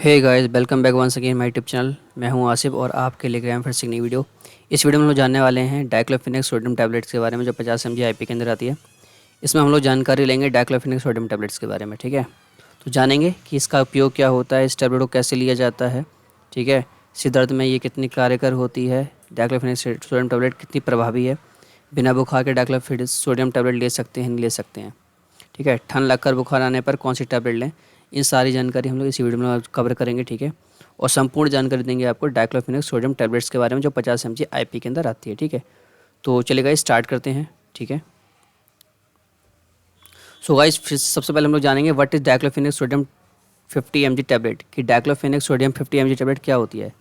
Hey guys, welcome back once again my YouTube channel. मैं हूं आसिफ और आपके लिए गए हैं फिर से एक नई वीडियो। इस वीडियो में हम लोग जानने वाले हैं डाइक्लोफिनेक सोडियम टैबलेट्स के बारे में, जो 50 mg आईपी के अंदर आती है। इसमें हम लोग जानकारी लेंगे डाइक्लोफिनेक सोडियम टैबलेट्स के बारे में, ठीक है। तो जानेंगे कि इसका उपयोग क्या होता है, इस टैबलेट को कैसे लिया जाता है, ठीक है। सिर दर्द में ये कितनी कारगर होती है, डाइक्लोफिनेक सोडियम टैबलेट कितनी प्रभावी है, बिना बुखार के डाइक्लोफिनेक सोडियम टैबलेट ले सकते हैं नहीं ले सकते हैं, ठीक है। ठंड लगकर बुखार आने पर कौन सी टैबलेट लें, इन सारी जानकारी हम लोग इसी वीडियो में कवर करेंगे, ठीक है। और संपूर्ण जानकारी देंगे आपको डाइक्लोफिनेक सोडियम टैबलेट्स के बारे में, जो 50 mg आईपी के अंदर आती है, ठीक है। तो चलिए गाइस स्टार्ट करते हैं, ठीक है। सो गाइस सबसे पहले हम लोग जानेंगे what is diclofenac sodium 50 mg tablet, कि डाइक्लोफिनेक सोडियम 50 mg टैबलेट क्या होती है।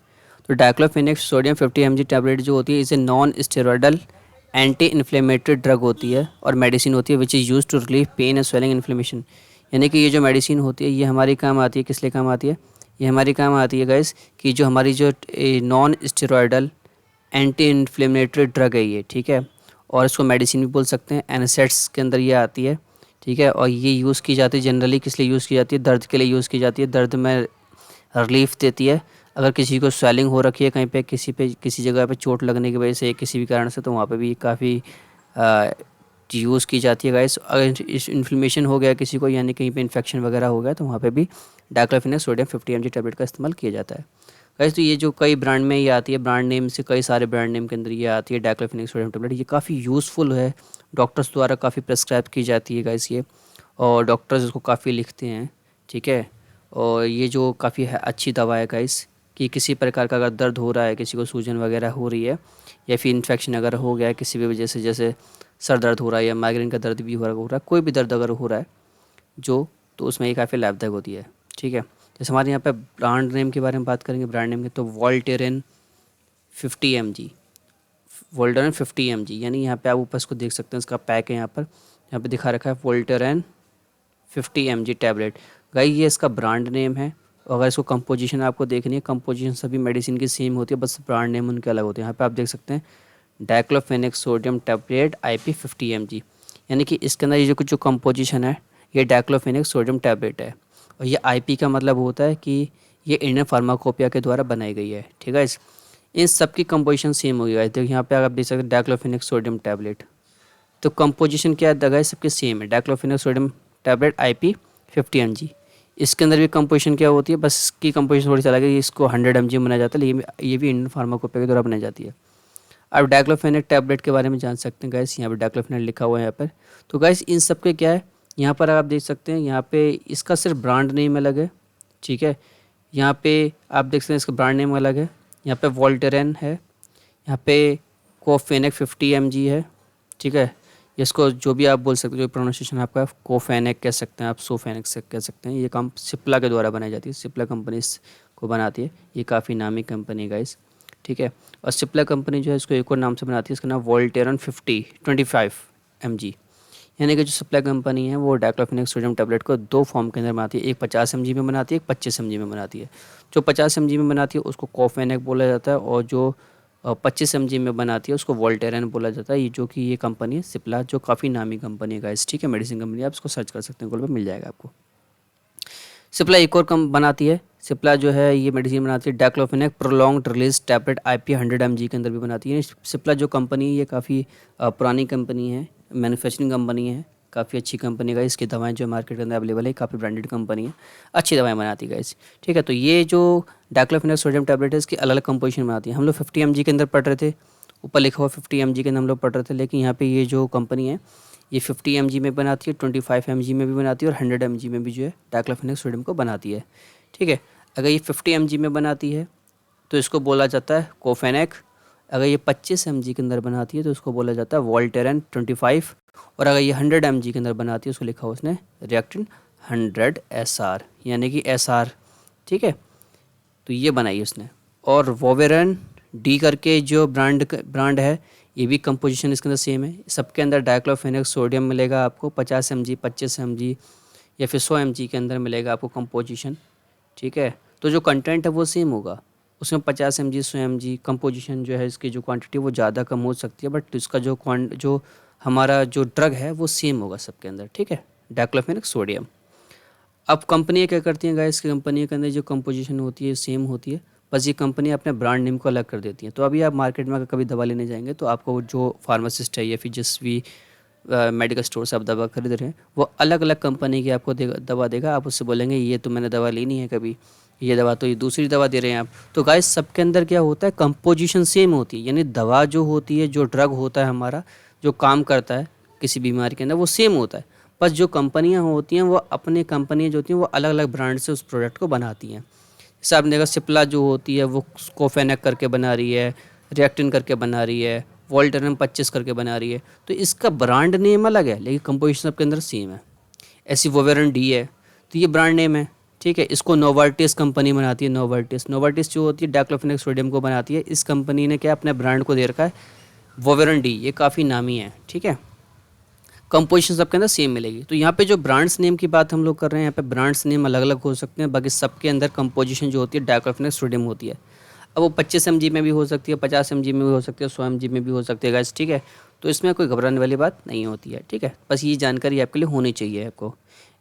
तो डाइक्लोफिनेक सोडियम 50 mg टैबलेट जो होती है, इसे non steroidal anti inflammatory drug होती है और मेडिसिन होती है, which is use to relieve pain and swelling inflammation. यानी कि ये जो मेडिसिन होती है ये हमारी काम आती है, किस लिए काम आती है, ये हमारी काम आती है गाइस कि जो हमारी जो non steroidal anti inflammatory drug है ये, ठीक है। और इसको मेडिसिन भी बोल सकते हैं, एनसेट्स के अंदर ये आती है, ठीक है। और ये यूज़ की जाती है जनरली किस लिए यूज़ की जाती है, दर्द के लिए यूज़ की जाती है, दर्द में रिलीफ देती है। अगर किसी को स्वेलिंग हो रखी है कहीं पे किसी जगह पे चोट लगने की वजह से किसी भी कारण से, तो वहाँ पे भी काफ़ी यूज़ की जाती है गाइस। अगर इस इन्फ्लेमेशन हो गया किसी को, यानी कहीं पे इन्फेक्शन वगैरह हो गया, तो वहाँ पे भी डाइक्लोफिनेक सोडियम 50 mg टैबलेट का इस्तेमाल किया जाता है गाइस। तो ये जो कई ब्रांड में ये आती है, ब्रांड नेम से कई सारे ब्रांड नेम के अंदर ये आती है डाइक्लोफिनेक सोडियम टैबलेट। ये काफ़ी यूज़फुल है, डॉक्टर्स द्वारा काफ़ी प्रेस्क्राइब की जाती है गाइस ये, और डॉक्टर्स इसको काफ़ी लिखते हैं, ठीक है। और ये जो काफ़ी अच्छी दवा है गाइस, कि किसी प्रकार का अगर दर्द हो रहा है, किसी को सूजन वगैरह हो रही है, या फिर इन्फेक्शन अगर हो गया है किसी भी वजह से, जैसे सर दर्द हो रहा है या माइग्रेन का दर्द भी हो रहा है, कोई भी दर्द अगर हो रहा है जो, तो उसमें ये काफ़ी लाभदायक होती है, ठीक है। जैसे हमारे यहाँ पे ब्रांड नेम के बारे में बात करेंगे, ब्रांड नेम के तो वोल्टेरन 50 mg, वोल्टेरन 50 mg, यानी यहाँ पे आप ऊपर इसको देख सकते हैं, इसका पैक है यहाँ पे दिखा रखा है वोल्टेरन 50 mg टैबलेट। गाइस ये इसका ब्रांड नेम है। और अगर इसको कंपोजिशन आपको देखनी है, कंपोजिशन सभी मेडिसिन की सेम होती है, बस ब्रांड नेम उनके अलग होते हैं। यहाँ पे आप देख सकते हैं diclofenac sodium tablet IP 50 mg, यानी कि इसके अंदर ये जो कंपोजिशन है ये डाइक्लोफेनेक सोडियम टैबलेट है। और ये IP का मतलब होता है कि ये इंडियन फार्माकोपिया के द्वारा बनाई गई है, ठीक है। इन सब की कंपोजिशन सेम होगी गाइस। देखिए यहाँ पे आप देख सकते हैं डाइक्लोफेनेक सोडियम टैबलेट, तो कंपोजिशन क्या है गाइस, सबके सेम है। Diclofenac sodium tablet IP 50 mg, इसके अंदर भी कंपोजिशन क्या होती है, बस इसकी कंपोजिशन थोड़ी सी अलग है। इसको 100 mg में बनाया जाता है, लेकिन ये भी इंडियन फार्माकोपिया के द्वारा बनाई जाती है। अब डाइक्लोफेनेक टैबलेट के बारे में जान सकते हैं गाइस, यहाँ पे डाइक्लोफेनेक लिखा हुआ है यहाँ पर। तो गाइस इन सब के क्या है, यहाँ पर आप देख सकते हैं, यहाँ पे इसका सिर्फ ब्रांड नेम अलग है, ठीक है। यहाँ पे आप देख सकते हैं इसका ब्रांड नेम अलग है। यहाँ पे वोल्टेरन है, यहाँ पे कोफेनेक 50 mg है, ठीक है। इसको जो भी आप बोल सकते हो, जो प्रोनाउंसिएशन आपका कोफेनेक कह सकते हैं, आप सोफेनेक से कह सकते हैं। ये काम सिप्ला के द्वारा बनाई जाती है, सिप्ला कंपनी इसको बनाती है। ये काफ़ी नामी कंपनी है गाइस, ठीक है। और सिप्ला कंपनी जो है इसको एक और नाम से बनाती है, इसका नाम वोल्टेरन 25 mg, यानी कि जो सिप्ला कंपनी है वो डाइक्लोफेनेक सोडियम टैबलेट को दो फॉर्म के अंदर बनाती है, एक 50 mg में बनाती है, एक 25 mg में बनाती है। जो 50 mg में बनाती है उसको कोफेनेक बोला जाता है, और जो 25 mg में बनाती है उसको वोल्टेरन बोला जाता है। ये जो कि ये कंपनी है सिप्ला, जो काफ़ी नामी कंपनी है गाइस, ठीक है, मेडिसिन कंपनी। आप इसको सर्च कर सकते हैं, गूगल पे मिल जाएगा आपको। सिप्ला एक और कम बनाती है, सिप्ला जो है ये मेडिसिन बनाती है diclofenac prolonged release tablet IP 100 mg के अंदर भी बनाती है। सिप्ला जो कंपनी है ये काफ़ी पुरानी कंपनी है, मैन्युफैक्चरिंग कंपनी है, काफ़ी अच्छी कंपनी का। इसकी दवाएं जो मार्केट के अंदर अवेलेबल है, काफ़ी ब्रांडेड कंपनी है, अच्छी दवाएं बनाती है गाइस, ठीक है। तो ये जो डाइक्लोफेनेक सोडियम टैबलेट है इसकी अलग अलग कंपोजिशन बनाती है। हम लोग 50 mg के अंदर पढ़ रहे थे, ऊपर लिखा हुआ 50 mg के अंदर हम लोग पढ़ रहे थे, लेकिन यहाँ पे ये जो कंपनी है ये 50 mg में बनाती है, 25 mg में भी बनाती है, और 100 mg में भी जो है डाइक्लोफेनेक सोडियम को बनाती है, ठीक है। अगर ये 50 mg में बनाती है तो इसको बोला जाता है कोफेनेक। अगर ये 25 mg के अंदर बनाती है तो इसको बोला जाता है वोल्टेरन 25। और अगर ये 100 mg के अंदर बनाती है उसको लिखा हुआ उसने रिएक्टेंट 100 SR, यानी कि SR, ठीक है। तो ये बनाई उसने। और वोवेरन D करके जो ब्रांड है, ये भी कंपोजिशन इसके अंदर सेम है। सबके अंदर डाइक्लोफेनेक सोडियम मिलेगा आपको 50 mg, 25 mg या फिर 100 mg के अंदर मिलेगा आपको कंपोजिशन, ठीक है। तो जो कंटेंट है वो सेम होगा, उसमें 50 mg 100 mg कंपोजिशन जो है इसकी जो क्वांटिटी वो ज़्यादा कम हो सकती है, बट इसका जो हमारा जो ड्रग है वो सेम होगा सबके अंदर, ठीक है, डाइक्लोफेनेक सोडियम। अब कंपनियाँ क्या करती हैं गाइस, कंपनी के अंदर जो कंपोजिशन होती है सेम होती है, बस ये कंपनी अपने ब्रांड नेम को अलग कर देती है। तो अभी आप मार्केट में अगर कभी दवा लेने जाएंगे तो आपको जो फार्मासिस्ट है या फिर जिस भी मेडिकल स्टोर से आप दवा खरीद रहे हैं वो अलग अलग कंपनी की आपको दवा देगा। आप उससे बोलेंगे ये तो मैंने दवा ली नहीं है कभी, ये दवा तो ये दूसरी दवा दे रहे हैं आप। तो गाइस सबके अंदर क्या होता है, कंपोजिशन सेम होती है, यानी दवा जो होती है, जो ड्रग होता है हमारा, जो काम करता है किसी बीमारी के अंदर वो सेम होता है। बस जो कंपनियां होती हैं वो अपनी कंपनियां जो होती हैं वो अलग अलग ब्रांड से उस प्रोडक्ट को बनाती हैं। जैसे आपने देखा सिप्ला जो होती है वो कोफेनेक करके बना रही है, रिएक्टिन करके बना रही है, वोल्टारेम 25 करके बना रही है। तो इसका ब्रांड नेम अलग है लेकिन कंपोजिशन सबके अंदर सेम है। ऐसी वोवेरन डी है तो ये ब्रांड नेम है, ठीक है। इसको नोवार्टिस कंपनी बनाती है, नोवार्टिस जो होती है डाइक्लोफेनेक सोडियम को बनाती है। इस कंपनी ने क्या अपने ब्रांड को दे रखा है वोवेरन डी, ये काफ़ी नामी है, ठीक है। कंपोजिशन सबके अंदर सेम मिलेगी। तो यहाँ पे जो ब्रांड्स नेम की बात हम लोग कर रहे हैं, यहाँ पे ब्रांड्स नेम अलग अलग हो सकते हैं, बाकी सबके अंदर कंपोजिशन जो होती है डाइक्लोफेनेक सोडियम होती है। अब वो 25 mg में भी हो सकती है, 50 mg में भी हो सकती है, 100 mg में भी हो सकती है गाइस, ठीक है। तो इसमें कोई घबराने वाली बात नहीं होती है, ठीक है। बस ये जानकारी आपके लिए होनी चाहिए आपको।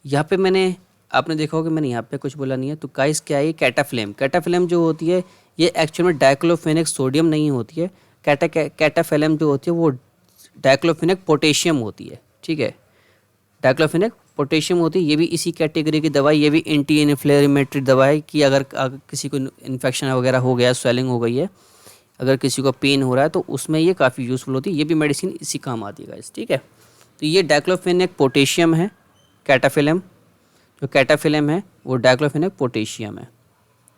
यहाँ पे आपने देखा होगा मैंने यहाँ पे कुछ बोला नहीं है। तो गाइस क्या है ये कैटाफ्लेम, कैटाफ्लेम जो होती है ये एक्चुअल में डाइक्लोफेनेक सोडियम नहीं होती है। कैटाफ्लेम जो होती है वो डाइक्लोफेनेक पोटेशियम होती है, ठीक है। डाइक्लोफेनेक पोटेशियम होती है, ये भी इसी कैटेगरी की दवाई, ये भी एंटी इन्फ्लेमेटरी दवा है कि अगर किसी को इन्फेक्शन वगैरह हो गया, स्वेलिंग हो गई है, अगर किसी को पेन हो रहा है तो उसमें ये काफ़ी यूज़फुल होती है। ये भी मेडिसिन इसी काम आती है गाइस, ठीक है। तो ये डाइक्लोफेनेक पोटेशियम है, कैटाफिलम जो कैटाफिलम है वो डाइक्लोफेनेक पोटेशियम है,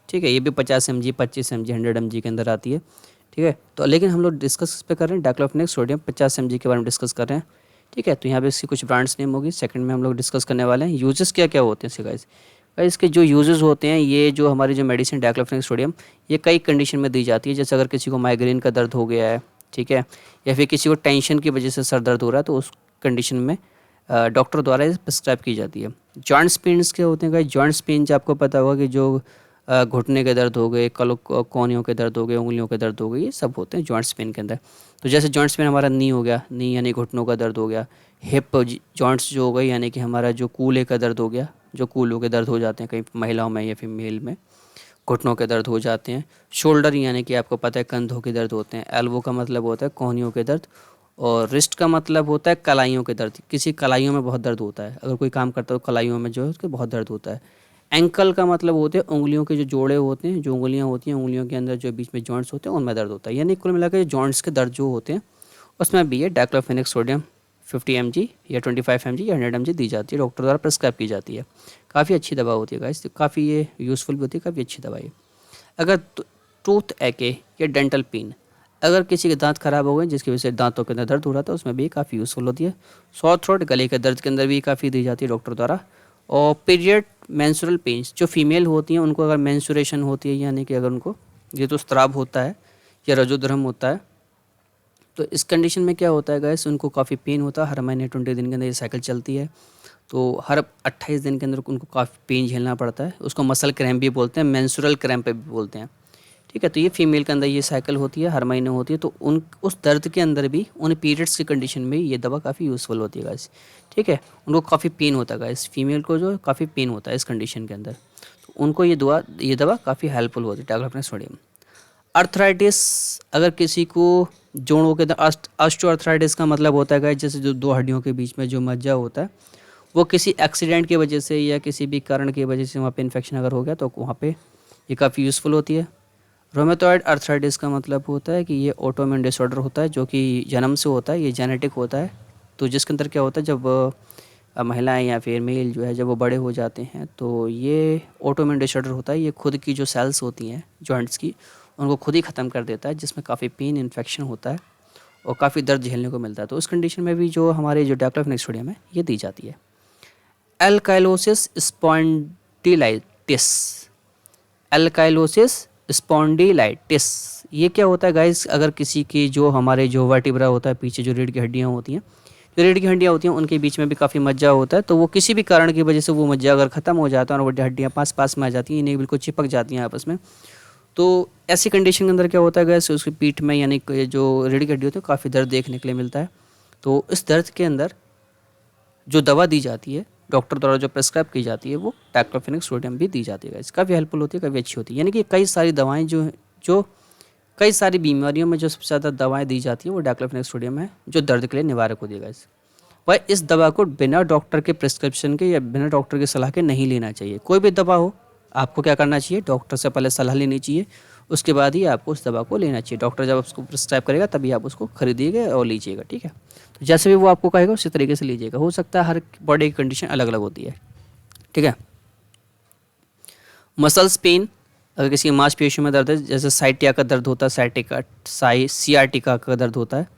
ठीक है। ये भी 50 mg, 25 mg, 100 mg के अंदर आती है, ठीक है। तो लेकिन हम लोग डिस्कस इस पे कर रहे हैं डाइक्लोफेनेक सोडियम 50 mg के बारे में डिस्कस कर रहे हैं, ठीक है। तो यहाँ पे इसकी कुछ ब्रांड्स नेम होगी। सेकंड में हम लोग डिस्कस करने वाले हैं यूजेस क्या क्या होते हैं इसके गाइस। इसके जो यूजेस होते हैं, ये जो हमारी जो मेडिसिन डाइक्लोफेनेक सोडियम ये कई कंडीशन में दी जाती है। जैसे अगर किसी को माइग्रेन का दर्द हो गया है, ठीक है, या फिर किसी को टेंशन की वजह से सर दर्द हो रहा है तो उस कंडीशन में डॉक्टर द्वारा प्रिस्क्राइब की जाती है। जॉइंट्स पेन्स क्या होते हैं गाइस, जॉइंट्स पेन आपको पता होगा कि जो घुटने के दर्द हो गए, कोहनियों के दर्द हो गए, उंगलियों के दर्द हो गए, ये सब होते हैं जॉइंट्स पेन के अंदर। तो जैसे जॉइंट्स पेन हमारा नी हो गया, नी यानी घुटनों का दर्द हो गया। हिप जॉइंट्स जो हो गई यानी कि हमारा जो कूल्हे का दर्द हो गया, जो कूल्हों के दर्द हो जाते हैं कई महिलाओं में या फिर मेल में, घुटनों के दर्द हो जाते हैं। शोल्डर यानी कि आपको पता है कंधों के दर्द होते हैं। एल्बो का मतलब होता है कोहनियों के दर्द, और रिस्ट का मतलब होता है कलाइयों के दर्द, किसी कलाइयों में बहुत दर्द होता है, अगर कोई काम करता है तो कलाइयों में जो है उसके बहुत दर्द होता है। एंकल का मतलब होते हैं उंगलियों के जो जोड़े होते हैं, जो उंगलियां होती हैं, उंगलियों के अंदर जो बीच में जॉइंट्स होते हैं उनमें दर्द होता है। यानी कुल मिलाकर जॉइंट्स के दर्द जो होते हैं उसमें भी ये डाइक्लोफेनेक सोडियम 50 mg या 25 mg या 100 mg दी जाती है, डॉक्टर द्वारा प्रिस्क्राइब की जाती है। काफ़ी अच्छी दवा होती है गाइस, काफ़ी ये यूज़फुल भी होती है, काफ़ी अच्छी दवाई है। अगर टूथ एके या डेंटल पेन, अगर किसी के दांत खराब हो गए जिसकी वजह से दांतों के अंदर दर्द हो रहा था, उसमें भी काफ़ी यूज़फुल होती है। सॉर थ्रोट, गले के दर्द के अंदर भी काफ़ी दी जाती है डॉक्टर द्वारा। और पीरियड मेंस्ट्रुअल पेन्स, जो फीमेल होती हैं उनको अगर मेंस्ट्रुएशन होती है यानी कि अगर उनको ऋतुस्राव होता है या रजोधर्म होता है तो इस कंडीशन में क्या होता है गाइस, उनको काफ़ी पेन होता है। हर महीने 20 दिन के अंदर ये साइकिल चलती है, तो हर 28 दिन के अंदर उनको काफ़ी पेन झेलना पड़ता है। उसको मसल क्रैम्प भी बोलते हैं, मेंस्ट्रुअल क्रैम्प भी बोलते हैं, ठीक है। तो ये फीमेल के अंदर ये साइकिल होती है, हर महीने होती है। तो उस दर्द के अंदर भी, उन पीरियड्स की कंडीशन में ये दवा काफ़ी यूज़फुल होती है गाइस, ठीक है। उनको काफ़ी पेन होता है गाइस, फीमेल को जो काफ़ी पेन होता है इस कंडीशन के अंदर, तो उनको ये दवा काफ़ी हेल्पफुल होती है डाइक्लोफेनेक सोडियम। अर्थराइटिस, अगर किसी को जोड़ों के अंदर ऑस्टियोआर्थराइटिस का मतलब होता है गाइस जैसे जो दो हड्डियों के बीच में जो मज्जा होता है वो किसी एक्सीडेंट की वजह से या किसी भी कारण की वजह से वहाँ पे इन्फेक्शन अगर हो गया तो वहाँ पे ये काफ़ी यूज़फुल होती है। रोमेटॉइड अर्थराइटिस का मतलब होता है कि ये ऑटोइम्यून डिसऑर्डर होता है जो कि जन्म से होता है, ये जेनेटिक होता है। तो जिसके अंदर क्या होता है, जब महिलाएं या फिर मेल जो है जब वो बड़े हो जाते हैं तो ये ऑटोइम्यून डिसऑर्डर होता है। ये खुद की जो सेल्स होती हैं जॉइंट्स की उनको खुद ही ख़त्म कर देता है, जिसमें काफ़ी पेन इन्फेक्शन होता है और काफ़ी दर्द झेलने को मिलता है। तो उस कंडीशन में भी जो हमारे जो डाइक्लोफेनेक सोडियम है ये दी जाती है। एल्काइलोसिस स्पॉन्डिलाइटिस, एल्काइलोसिस स्पॉन्डिलाइटिस ये क्या होता है गाइस, अगर किसी की जो हमारे जो वर्टिब्रा होता है पीछे जो रीढ़ की हड्डियाँ होती हैं, जो रीढ़ की हड्डियाँ होती हैं उनके बीच में भी काफ़ी मज्जा होता है। तो वो किसी भी कारण की वजह से वो मज्जा अगर ख़त्म हो जाता है और वो हड्डियाँ पास पास में आ जाती हैं, इन्हें बिल्कुल चिपक जाती हैं आपस में, तो ऐसी कंडीशन के अंदर क्या होता है गैस, उसकी पीठ में यानी जो रीढ़ की हड्डी होती है काफ़ी दर्द देखने के लिए मिलता है। तो इस दर्द के अंदर जो दवा दी जाती है डॉक्टर द्वारा जो प्रेस्क्राइब की जाती है वो डाइक्लोफेनेक सोडियम भी दी जाती है गाइस। काफ़ी हेल्पफुल होती है, काफ़ी अच्छी होती है। यानी कि कई सारी दवाएं जो कई सारी बीमारियों में जो सबसे ज़्यादा दवाएं दी जाती है वो डाइक्लोफेनेक सोडियम है, जो दर्द के लिए निवारक होती है गाइस। वह इस दवा को बिना डॉक्टर के प्रिस्क्रिप्शन के या बिना डॉक्टर की सलाह के नहीं लेना चाहिए। कोई भी दवा हो, आपको क्या करना चाहिए, डॉक्टर से पहले सलाह लेनी चाहिए, उसके बाद ही आपको उस दवा को लेना चाहिए। डॉक्टर जब उसको प्रिस्क्राइब करेगा तभी आप उसको खरीदिएगा और लीजिएगा, ठीक है। तो जैसे भी वो आपको कहेगा उसी तरीके से लीजिएगा। हो सकता है हर बॉडी की कंडीशन अलग अलग होती है, ठीक है। मसल्स पेन, अगर किसी की मांसपेशियों में दर्द है, जैसे साइटिया का दर्द होता है, सियाटिका का दर्द होता है,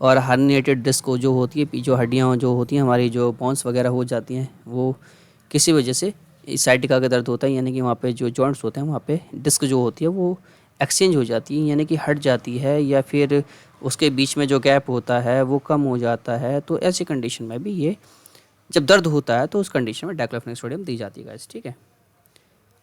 और हर्निएटेड डिस्क जो होती है, जो हड्डियाँ जो होती हैं हमारी, जो बोन्स वगैरह हो जाती हैं, वो किसी वजह से साइटिका का दर्द होता है, यानी कि वहाँ पे जो जॉइंट्स होते हैं वहाँ पे डिस्क जो होती है वो एक्सचेंज हो जाती है, यानी कि हट जाती है, या फिर उसके बीच में जो गैप होता है वो कम हो जाता है। तो ऐसी कंडीशन में भी ये जब दर्द होता है तो उस कंडीशन में डाइक्लोफेनेक सोडियम दी जाती है गाइस, ठीक है।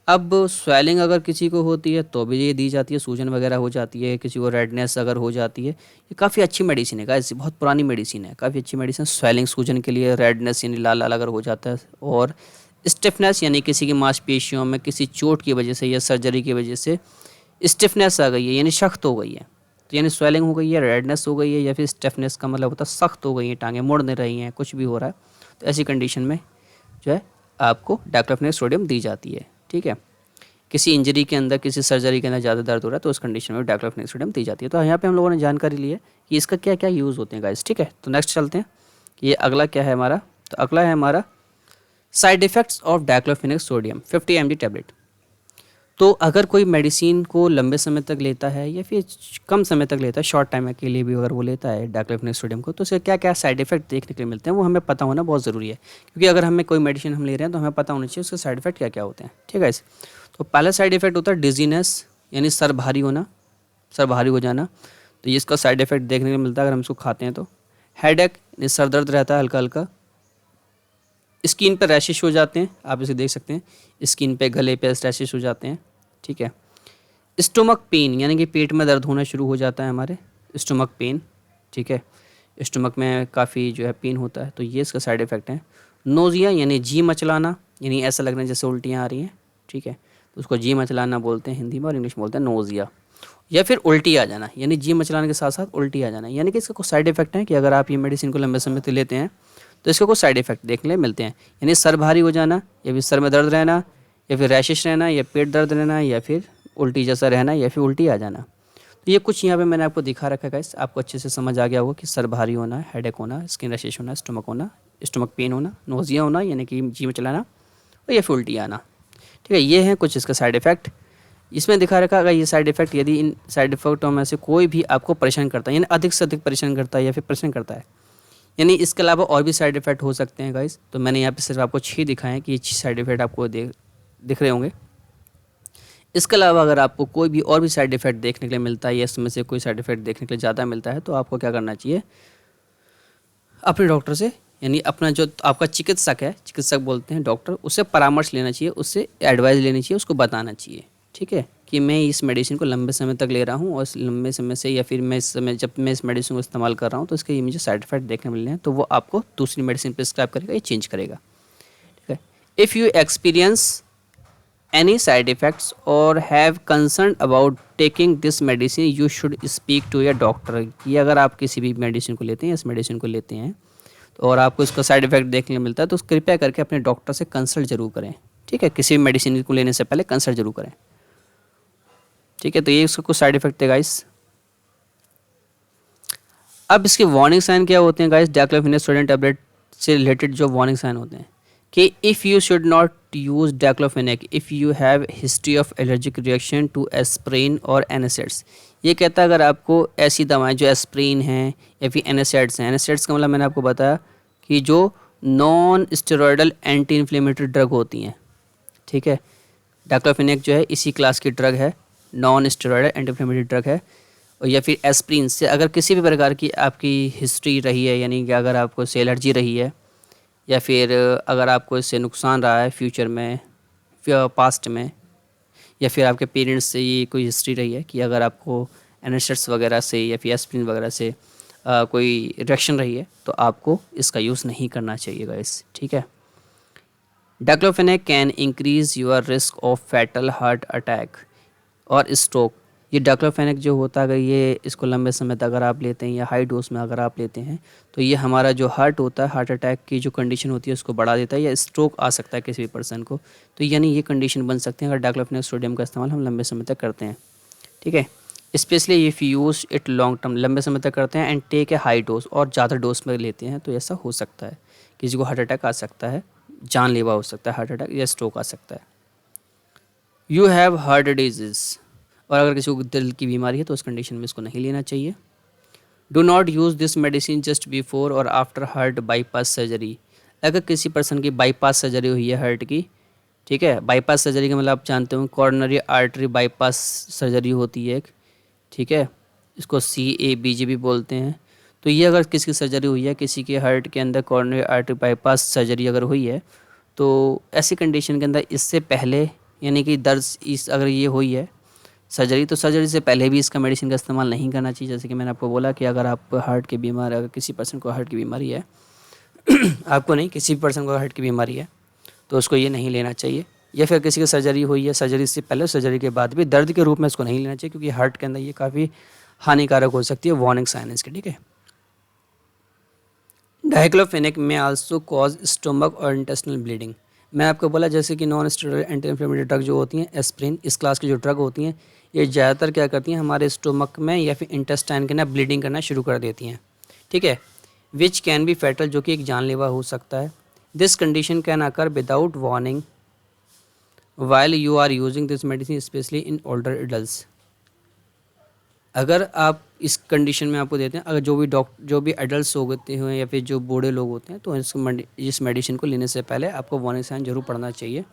अब स्वेलिंग अगर किसी को होती है तो भी ये दी जाती है, सूजन वगैरह हो जाती है, किसी को रेडनेस अगर हो जाती है, ये काफ़ी अच्छी मेडिसिन है गाइस, बहुत पुरानी मेडिसिन है, काफ़ी अच्छी मेडिसिन। स्वेलिंग सूजन के लिए, रेडनेस यानी लाल लाल अगर हो जाता है, और स्टिफनेस यानी किसी की मांसपेशियों में किसी चोट की वजह से या सर्जरी की वजह से स्टिफनेस आ गई है, यानी सख्त हो गई है, तो यानी स्वेलिंग हो गई है, रेडनेस हो गई है, या फिर स्टिफनेस का मतलब होता है सख्त हो गई है, टांगें मुड़ नहीं रही हैं, कुछ भी हो रहा है, तो ऐसी कंडीशन में जो है आपको डाइक्लोफेनेक सोडियम दी जाती है, ठीक है। किसी इंजरी के अंदर, किसी सर्जरी के अंदर ज़्यादा दर्द हो रहा है तो उस कंडीशन में डाइक्लोफेनेक सोडियम दी जाती है। तो यहाँ पे हम लोगों ने जानकारी ली है कि इसका क्या क्या यूज़ होते हैं गाइस, ठीक है। तो नेक्स्ट चलते हैं कि ये अगला क्या है हमारा। तो अगला है हमारा side effects of diclofenac sodium 50 mg tablet. तो अगर कोई मेडिसिन को लंबे समय तक लेता है या फिर कम समय तक लेता है, शॉर्ट टाइम के लिए भी अगर वो लेता है डाइक्लोफेनेक सोडियम को, तो उसके क्या क्या साइड इफेक्ट देखने के लिए मिलते हैं वो हमें पता होना बहुत ज़रूरी है। क्योंकि अगर हमें कोई मेडिसिन हम ले रहे हैं तो हमें पता होना चाहिए उसके साइड इफेक्ट क्या क्या होते हैं, ठीक है। तो पहला साइड इफेक्ट होता है डिजीनेस, यानी सर भारी होना, सर भारी हो जाना, तो ये इसका साइड इफेक्ट देखने को मिलता है अगर हम इसको खाते हैं तो। हेडेक, यानी सर दर्द रहता है हल्का हल्का। स्किन पर रैशेस हो जाते हैं, आप इसे देख सकते हैं, स्किन पे, गले पे रैशेस हो जाते हैं, ठीक है। स्टोमक पेन, यानी कि पेट में दर्द होना शुरू हो जाता है हमारे, स्टोमक पेन, ठीक है। स्टोमक में काफ़ी जो है पेन होता है, तो ये इसका साइड इफ़ेक्ट है। नोज़िया, यानी जी मचलाना, यानी ऐसा लगना जैसे उल्टियाँ आ रही हैं, ठीक है, तो उसको जी मचलाना बोलते हैं हिंदी में, और इंग्लिश में बोलते हैं नोज़िया। या फिर उल्टी आ जाना, यानी जी मचलाने के साथ साथ उल्टी आ जाना, यानी कि इसका कुछ साइड इफ़ेक्ट है कि अगर आप ये मेडिसिन को लंबे समय तक लेते हैं तो इसके कुछ साइड इफ़ेक्ट देखने मिलते हैं, यानी सर भारी हो जाना, या फिर सर में दर्द रहना, या फिर रैशेस रहना, या पेट दर्द रहना, या फिर उल्टी जैसा रहना, या फिर उल्टी आ जाना। तो ये कुछ यहाँ पे मैंने आपको दिखा रखा है गाइस, आपको अच्छे से समझ आ गया होगा कि सर भारी होना, हेडेक होना, स्किन रैशेस होना, स्टमक होना, स्टमक पेन होना, नोज़िया होना, यानी कि जी में चलाना, और या फिर उल्टी आना, ठीक है। ये हैं कुछ इसका साइड इफ़ेक्ट। इसमें दिखा रखा अगर ये साइड इफ़ेक्ट, यदि इन साइड इफ़ेक्टों में से कोई भी आपको परेशान करता है, यानी अधिक से अधिक परेशान करता है या फिर परेशान करता है, यानी इसके अलावा और भी साइड इफ़ेक्ट हो सकते हैं गाइस, तो मैंने यहाँ पे सिर्फ आपको 6 दिखाए हैं कि ये 6 साइड इफ़ेक्ट आपको दिख रहे होंगे। इसके अलावा अगर आपको कोई भी और भी साइड इफ़ेक्ट देखने के लिए मिलता है, या इसमें से कोई साइड इफ़ेक्ट देखने के लिए ज़्यादा मिलता है, तो आपको क्या करना चाहिए, अपने डॉक्टर से, यानी अपना जो आपका चिकित्सक है, चिकित्सक बोलते हैं डॉक्टर, उससे परामर्श लेना चाहिए, उससे एडवाइस लेनी चाहिए, उसको बताना चाहिए, ठीक है, कि मैं इस मेडिसिन को लंबे समय तक ले रहा हूँ, और इस लंबे समय से, या फिर मैं इस समय जब मैं इस मेडिसिन को इस्तेमाल कर रहा हूँ तो इसके ये मुझे साइड इफेक्ट देखने मिल रहे हैं, तो वो आपको दूसरी मेडिसिन प्रिस्क्राइब करेगा या चेंज करेगा, ठीक है। If you experience any side effects or have concern about taking this medicine you should speak to your doctor। कि अगर आप किसी भी मेडिसिन को लेते हैं, इस मेडिसिन को लेते हैं, तो और आपको इसका साइड इफेक्ट देखने को मिलता है, तो कृपया करके अपने डॉक्टर से कंसल्ट जरूर करें, ठीक है। किसी भी मेडिसिन को लेने से पहले कंसल्ट जरूर करें, ठीक है। तो ये इसका कुछ साइड इफेक्ट है गाइस। अब इसके वार्निंग साइन क्या होते हैं गाइस, डाइक्लोफेनेक सोडियम टैबलेट से रिलेटेड जो वार्निंग साइन होते हैं कि if you should not use diclofenac if you have history of allergic reaction to aspirin और एनासिड्स। ये कहता है अगर आपको ऐसी दवाएं जो एस्प्रिन हैं या फिर एनासिड्स हैं, एनासिड्स का मतलब मैंने आपको बताया कि जो non steroidal anti inflammatory drug होती हैं, ठीक है। डाइक्लोफेनेक जो है इसी क्लास की ड्रग है, non steroidal anti inflammatory drug है। और या फिर एस्प्रिन से अगर किसी भी प्रकार की आपकी हिस्ट्री रही है, यानी कि अगर आपको इससे एलर्जी रही है, या फिर अगर आपको इससे नुकसान रहा है फ्यूचर में, पास्ट में, या फिर आपके पेरेंट्स से ये कोई हिस्ट्री रही है कि अगर आपको एनासिड्स वगैरह से या फिर एस्प्रिन वगैरह से कोई रिएक्शन रही है, तो आपको इसका यूज़ नहीं करना चाहिए गाइस, ठीक है। Diclofenac can increase your risk of fatal heart attack और स्ट्रोक। ये डाइक्लोफेनेक जो होता है, अगर ये इसको लंबे समय तक अगर आप लेते हैं या हाई डोज में अगर आप लेते हैं तो ये हमारा जो हार्ट होता है, हार्ट अटैक की जो कंडीशन होती है उसको बढ़ा देता है या स्ट्रोक आ सकता है किसी भी पर्सन को। तो यानी ये कंडीशन बन सकती है अगर डाइक्लोफेनेक सोडियम का इस्तेमाल हम लंबे समय तक करते हैं। ठीक है, specially if use it long term, लंबे समय तक करते हैं and take a high dose, और ज़्यादा डोज में लेते हैं तो ऐसा हो सकता है, किसी को हार्ट अटैक आ सकता है, जानलेवा हो सकता है हार्ट अटैक या स्ट्रोक आ सकता है। यू हैव हार्ट डिजीज़, और अगर किसी को दिल की बीमारी है तो उस कंडीशन में इसको नहीं लेना चाहिए। Do not use this medicine just before और आफ्टर हार्ट बाईपास सर्जरी। अगर किसी पर्सन की बाईपास सर्जरी हुई है हार्ट की, ठीक है, बाईपास सर्जरी का मतलब आप जानते हो कॉर्नरी आर्टरी बाईपास सर्जरी होती है एक, ठीक है, इसको CABG भी बोलते हैं। तो ये अगर किसी की सर्जरी हुई है, किसी के हार्ट के अंदर कॉर्नरी आर्टरी बाईपास सर्जरी अगर हुई है, तो ऐसी कंडीशन के अंदर इससे पहले, यानी कि दर्द इस अगर ये हुई है सर्जरी, तो सर्जरी से पहले भी इसका मेडिसिन का इस्तेमाल नहीं करना चाहिए। जैसे कि मैंने आपको बोला कि अगर आप हार्ट की बीमार, अगर किसी पर्सन को हार्ट की बीमारी है आपको नहीं, किसी भी पर्सन को हार्ट की बीमारी है तो उसको ये नहीं लेना चाहिए। या फिर किसी की सर्जरी हुई है, सर्जरी से पहले सर्जरी के बाद भी दर्द के रूप में इसको नहीं लेना चाहिए, क्योंकि हार्ट के अंदर ये काफ़ी हानिकारक हो सकती है, वार्निंग साइन इसके। ठीक है, डाइक्लोफेनेक में आल्सो कॉज स्टोमक और इंटेस्टिनल ब्लीडिंग। मैं आपको बोला जैसे कि non steroid anti inflammatory drug जो होती हैं, एस्प्रिन, इस क्लास की जो ड्रग होती हैं, ये ज़्यादातर क्या करती हैं, हमारे स्टोमक में या फिर इंटेस्टाइन के ना ब्लीडिंग करना शुरू कर देती हैं। ठीक है, विच कैन बी फैटल, जो कि एक जानलेवा हो सकता है। This condition can occur without warning while you are using this medicine specially in older adults. अगर आप इस कंडीशन में आपको देते हैं, अगर जो भी एडल्ट्स होते हैं या फिर जो बूढ़े लोग होते हैं, तो इस मेडिसिन को लेने से पहले आपको वार्निंग साइन जरूर पढ़ना चाहिए।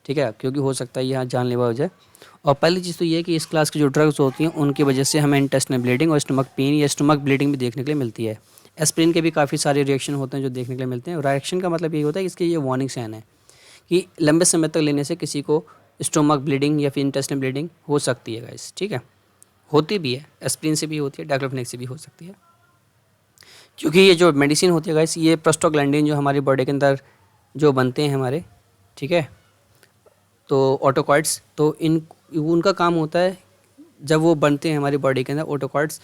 ठीक है, क्योंकि हो सकता है यहाँ जानलेवा हो जाए। और पहली चीज़ तो ये है कि इस क्लास की जो ड्रग्स होती हैं उनकी वजह से हमें इंटेस्टिनल ब्लीडिंग और स्टमक पेन या स्टमक ब्लीडिंग भी देखने के लिए मिलती है। एस्प्रिन के भी काफ़ी सारे रिएक्शन होते हैं जो देखने के लिए मिलते हैं। रिएक्शन का मतलब ये होता है कि इसके ये वार्निंग साइन है कि लंबे समय तक लेने से किसी को स्टोमक ब्लीडिंग या फिर इंटेस्टिनल ब्लीडिंग हो सकती है गाइस। ठीक है, होती भी है, एस्प्रिन से भी होती है, डाइक्लोफेनेक से भी हो सकती है, क्योंकि ये जो मेडिसिन होती है गाइस, ये प्रोस्टाग्लैंडिन जो हमारी बॉडी के अंदर जो बनते हैं हमारे, ठीक है, तो ऑटोकॉइड्स, तो इन उनका काम होता है जब वो बनते हैं हमारी बॉडी के अंदर ऑटोकॉइड्स,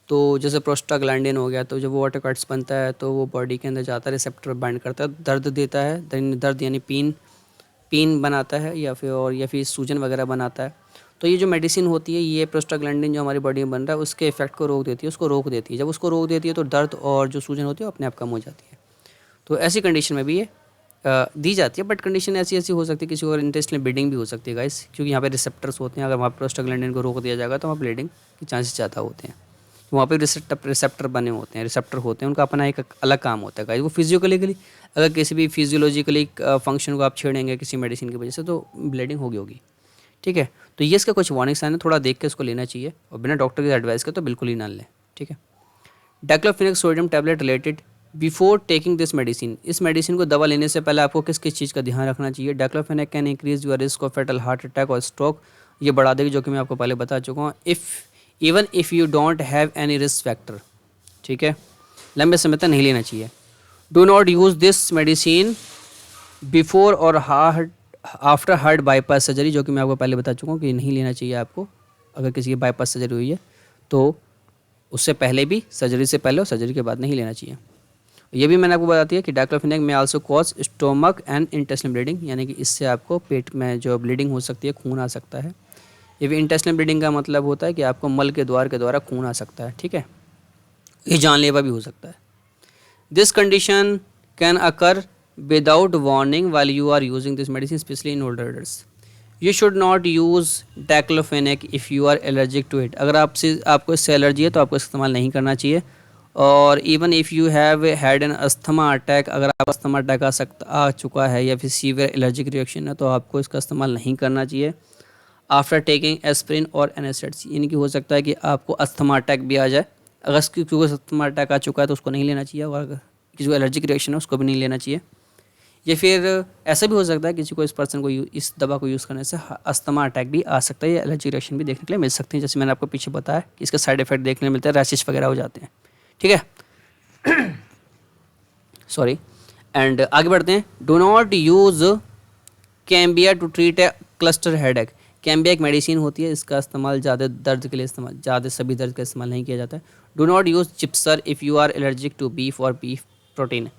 तो जैसे प्रोस्टाग्लैंडिन हो गया, तो जब वो ऑटोकॉइड्स बनता है तो वो बॉडी के अंदर जाता है, रिसेप्टर बाइंड करता है, दर्द देता है, दर्द यानी पेन बनाता है या फिर सूजन वगैरह बनाता है। तो ये जो मेडिसिन होती है, ये प्रोस्टाग्लैंडिन जो हमारी बॉडी में बन रहा है उसके इफेक्ट को रोक देती है, उसको रोक देती है। जब उसको रोक देती है तो दर्द और जो सूजन होती है वो अपने आप कम हो जाती है। तो ऐसी कंडीशन में भी ये दी जाती है, बट कंडीशन ऐसी हो सकती है, किसी और इंटेस्टिनल ब्लीडिंग भी हो सकती है गाइस, क्योंकि यहाँ पे रिसेप्टर्स होते हैं। अगर वहाँ प्रोस्टाग्लैंडिन को रोक दिया जाएगा तो वहाँ ब्लीडिंग के चांसेस ज़्यादा होते हैं। वहाँ पे रिसेप्टर बने होते हैं, रिसेप्टर होते हैं, उनका अपना एक अलग काम होता है गाइस। वो फिजियोलॉजिकली, अगर किसी भी फिजियोलॉजिकली फंक्शन को आप छेड़ेंगे किसी मेडिसिन की वजह से तो ब्लीडिंग होगी। ठीक है, तो ये इसका कुछ वार्निंग साइन है, थोड़ा देख के इसको लेना चाहिए, और बिना डॉक्टर की एडवाइस के तो बिल्कुल ही ना लें। ठीक है, diclofenac sodium tablet related before taking this medicine. इस मेडिसिन को दवा लेने से पहले आपको किस किस चीज़ का ध्यान रखना चाहिए। Diclofenac can increase your risk of fatal heart attack और स्ट्रोक, ये बढ़ा देगी, जो कि मैं आपको पहले बता चुका हूँ। Even if you don't have any risk factor, ठीक है, लंबे समय तक नहीं लेना चाहिए। Do not use this medicine before और आफ्टर हार्ट बाईपास सर्जरी, जो कि मैं आपको पहले बता चुका हूँ कि नहीं लेना चाहिए आपको। अगर किसी की बाईपास सर्जरी हुई है तो उससे पहले भी, सर्जरी से पहले और सर्जरी के बाद नहीं लेना चाहिए। ये भी मैंने आपको बता दिया कि डाइक्लोफेनेक में also cause stomach and intestinal bleeding, यानी कि इससे आपको पेट में जो ब्लीडिंग हो सकती है, खून आ सकता है। ये भी इंटेस्टिनल ब्लीडिंग का मतलब होता है कि आपको मल के द्वारा खून आ सकता है। ठीक है, ये जानलेवा भी हो सकता है। This condition can occur without warning while you are using this medicine, especially in older adults. You should not use diclofenac if you are allergic to it. अगर आपको इससे एलर्जी है तो आपको इस्तेमाल नहीं करना चाहिए। और even if you have had an asthma attack, अगर आप अस्थमा अटैक आ चुका है या फिर सीवियर एलर्जिक रिएक्शन है तो आपको इसका इस्तेमाल नहीं करना चाहिए। आफ्टर टेकिंग एस्प्रिन और एनेस्टेटिक्स, यानी कि हो सकता है कि आपको अस्थमा अटैक भी आ जाए। अगर किसी को अस्थमा अटैक आ चुका है तो उसको नहीं लेना चाहिए, और अगर किसी को एलर्जिक रिएक्शन है उसको भी नहीं लेना चाहिए। या फिर ऐसा भी हो सकता है किसी को, इस पर्सन को इस दवा को यूज़ करने से अस्थमा अटैक भी आ सकता है या एलर्जी रिएक्शन भी देखने के लिए मिल सकती है। जैसे मैंने आपको पीछे बताया कि इसका साइड इफेक्ट देखने को मिलता है, रैशेस वगैरह हो जाते हैं। ठीक है, सॉरी। एंड आगे बढ़ते हैं। Do not use Cambia to treat a cluster headache. Cambia एक मेडिसिन होती है, इसका इस्तेमाल ज़्यादा दर्द के लिए इस्तेमाल, ज़्यादा सभी दर्द का इस्तेमाल नहीं किया जाता है। Do not use Zipsor if you are allergic to beef और बीफ प्रोटीन।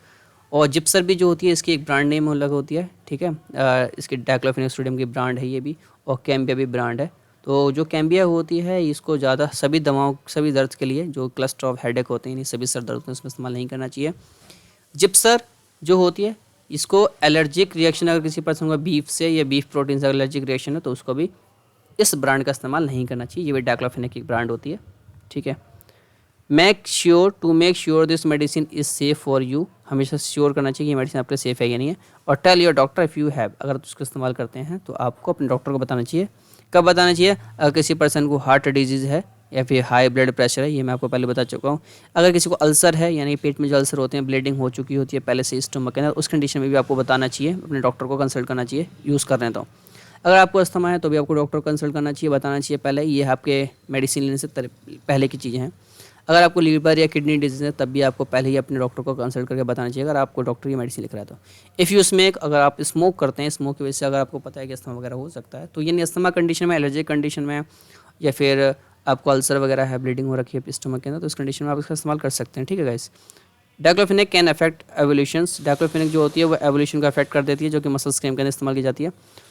और जिप्सर भी जो होती है इसकी एक ब्रांड नेम अलग होती है, ठीक है। इसकी डाइक्लोफेनेक सोडियम की ब्रांड है ये भी, और कैम्बिया भी ब्रांड है। तो जो कैम्बिया होती है इसको ज़्यादा सभी दवाओं, सभी दर्द के लिए जो क्लस्टर ऑफ हेडेक होते हैं, सभी सर दर्द में इसमें इस्तेमाल नहीं करना चाहिए। जिप्सर जो होती है इसको एलर्जिक रिएक्शन अगर किसी पर्सन को बीफ से या बीफ प्रोटीन से एलर्जिक रिएक्शन है तो उसको भी इस ब्रांड का इस्तेमाल नहीं करना चाहिए। ये भी डाइक्लोफेनेक की ब्रांड होती है, ठीक है। Make sure this medicine is safe for you. हमेशा श्योर करना चाहिए कि ये मेडिसिन आपके लिए सेफ़ है या नहीं है। और tell your doctor if you have, अगर उसको इस्तेमाल करते हैं तो आपको अपने डॉक्टर को बताना चाहिए। कब बताना चाहिए? अगर किसी पर्सन को हार्ट डिजीज़ है या फिर हाई ब्लड प्रेशर है, ये मैं आपको पहले बता चुका हूँ। अगर किसी को अल्सर है, यानी पेट में जो अल्सर होते हैं, ब्लीडिंग हो चुकी होती है पहले से स्टमक के अंदर, उस कंडीशन में भी आपको बताना चाहिए, अपने डॉक्टर को कंसल्ट करना चाहिए यूज़ कर रहे हैं तो। अगर आपको अस्थमा है तो भी आपको डॉक्टर को कंसल्ट करना चाहिए, बताना चाहिए पहले, ये आपके मेडिसिन लेने से पहले की चीज़ें हैं। अगर आपको लीवर या किडनी डिजीज़ है तब भी आपको पहले ही अपने डॉक्टर को कंसल्ट करके बताना चाहिए, अगर आपको डॉक्टर ये मेडिसिन लिख रहा है तो। इफ़ यू स्मोक, अगर आप स्मोक करते हैं, स्मोक की वजह से अगर आपको पता है कि अस्थमा वगैरह हो सकता है, तो यानी अस्थमा कंडीशन में, एलर्जिक कंडीशन में, या फिर आपको अल्सर वगैरह है, ब्लीडिंग हो रखी है स्टमक के अंदर, तो इस कंडीशन में आप इसका इस्तेमाल कर सकते हैं, ठीक है guys. Diclofenac can affect evolutions. Diclofenac जो होती है वो एवोल्यूशन को अफेक्ट कर देती है, जो कि मसल स्क्रीम के अंदर इस्तेमाल की जाती है।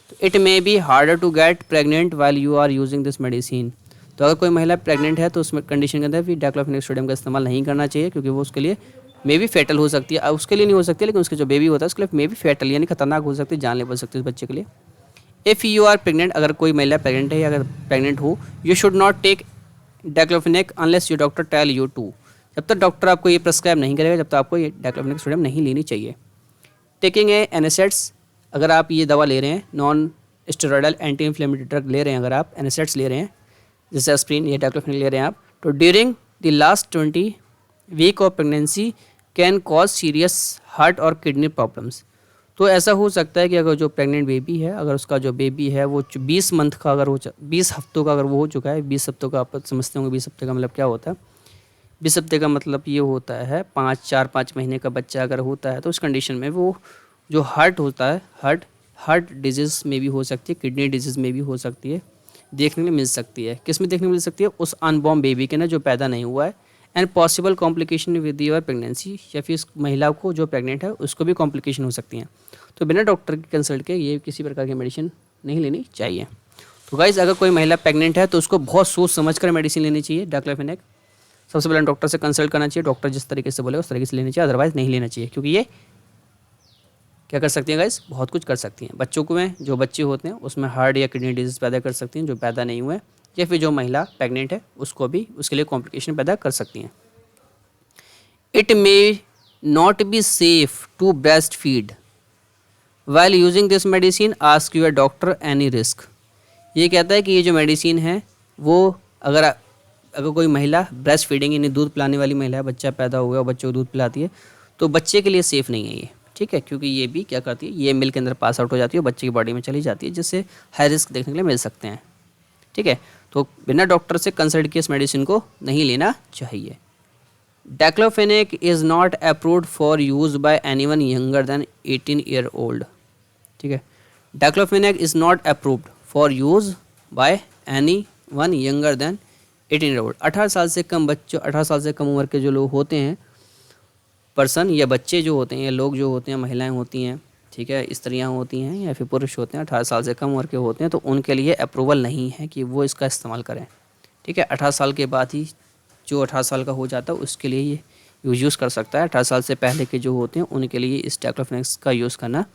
तो it may be harder to get pregnant while you are using this medicine. तो अगर कोई महिला प्रेग्नेंट है तो उस कंडीशन के अंदर भी डाइक्लोफेनेक सोडियम का इस्तेमाल नहीं करना चाहिए, क्योंकि वो उसके लिए मे बी फेटल हो सकती है। उसके लिए नहीं हो सकती, लेकिन उसके जो बेबी होता है उसके लिए मे बी फेटल यानी खतरनाक हो सकती है, जानलेवा हो सकती है उस बच्चे के लिए। इफ़ यू आर प्रेग्नेंट, अगर कोई महिला प्रेग्नेंट है या अगर प्रेग्नेंट हो, you should not take diclofenac unless your doctor tell you to. जब तक डॉक्टर आपको ये प्रेस्क्राइब नहीं करेगा, जब तक आपको ये डाइक्लोफेनेक सोडियम नहीं लेनी चाहिए। टेकिंग ए एनेसेट्स, अगर आप ये दवा ले रहे हैं, non steroidal anti inflammatory drug ले रहे हैं, अगर आप एनेसेट्स ले रहे हैं जैसे एस्प्रिन या डाइक्लोफेनेक ले रहे हैं आप, तो during the last 20 week of pregnancy can cause serious heart और किडनी प्रॉब्लम्स। तो ऐसा हो सकता है कि अगर जो प्रेग्नेंट बेबी है, अगर उसका जो बेबी है वो 20 मंथ का अगर हो, 20 हफ्तों का अगर वो हो चुका है, 20 हफ्तों का आप समझते होंगे 20 हफ्ते का मतलब क्या होता है। 20 हफ्ते का मतलब ये होता है 4-5 महीने का बच्चा अगर होता है, तो उस कंडीशन में वो जो हार्ट होता है, हार्ट डिजीज़ में भी हो सकती है, किडनी डिजीज़ में भी हो सकती है, देखने में मिल सकती है। किस में देखने में मिल सकती है? उस अनबॉर्न बेबी के ना, जो पैदा नहीं हुआ है। And possible complication with your pregnancy, या फिर इस महिला को जो प्रेग्नेंट है उसको भी कॉम्प्लिकेशन हो सकती हैं। तो बिना डॉक्टर की कंसल्ट के ये किसी प्रकार की मेडिसिन नहीं लेनी चाहिए। तो गाइज़, अगर कोई महिला प्रेग्नेंट है तो उसको बहुत सोच समझ कर मेडिसिन लेनी चाहिए। डाइक्लोफेनेक सबसे पहले डॉक्टर से कंसल्ट करना चाहिए, डॉक्टर जिस तरीके से बोले उस तरीके से लेनी चाहिए, अदरवाइज़ नहीं लेना चाहिए, क्योंकि ये क्या कर सकती हैं गाइस, बहुत कुछ कर सकती हैं। बच्चों को में जो बच्चे होते हैं उसमें हार्ट या किडनी डिजीज़ पैदा कर सकती हैं जो पैदा नहीं हुए, या फिर जो महिला प्रेग्नेंट है उसको भी उसके लिए कॉम्प्लिकेशन पैदा कर सकती हैं। It may not be safe to breastfeed while using this medicine, ask your doctor any risk. ये कहता है कि ये जो मेडिसिन है वो अगर कोई महिला ब्रेस्ट फीडिंग यानी दूध पिलाने वाली महिला है, बच्चा पैदा हो गया और बच्चे को दूध पिलाती है, तो बच्चे के लिए सेफ़ नहीं है ये, ठीक है, क्योंकि ये भी क्या करती है, ये मिल्क के अंदर पास आउट हो जाती है और बच्चे की बॉडी में चली जाती है, जिससे हाई रिस्क देखने के लिए मिल सकते हैं, ठीक है। तो बिना डॉक्टर से कंसल्ट किए इस मेडिसिन को नहीं लेना चाहिए। Diclofenac is not approved for use by anyone younger than 18 year old, ठीक है। Diclofenac is not approved for use by anyone younger than 18 year old. 18 साल से कम बच्चों, 18 साल से कम उम्र के जो लोग होते हैं, पर्सन या बच्चे जो होते हैं या लोग जो होते हैं, महिलाएं होती हैं, ठीक है, स्त्रियां होती हैं या फिर पुरुष होते हैं, 18 साल से कम उम्र के होते हैं, तो उनके लिए अप्रूवल नहीं है कि वो इसका इस्तेमाल करें, ठीक है। 18 साल के बाद ही जो 18 साल का हो जाता है उसके लिए ये यूज़ कर सकता है। 18 साल से पहले के जो होते हैं उनके लिए इस डाइक्लोफेनेक का यूज़ करना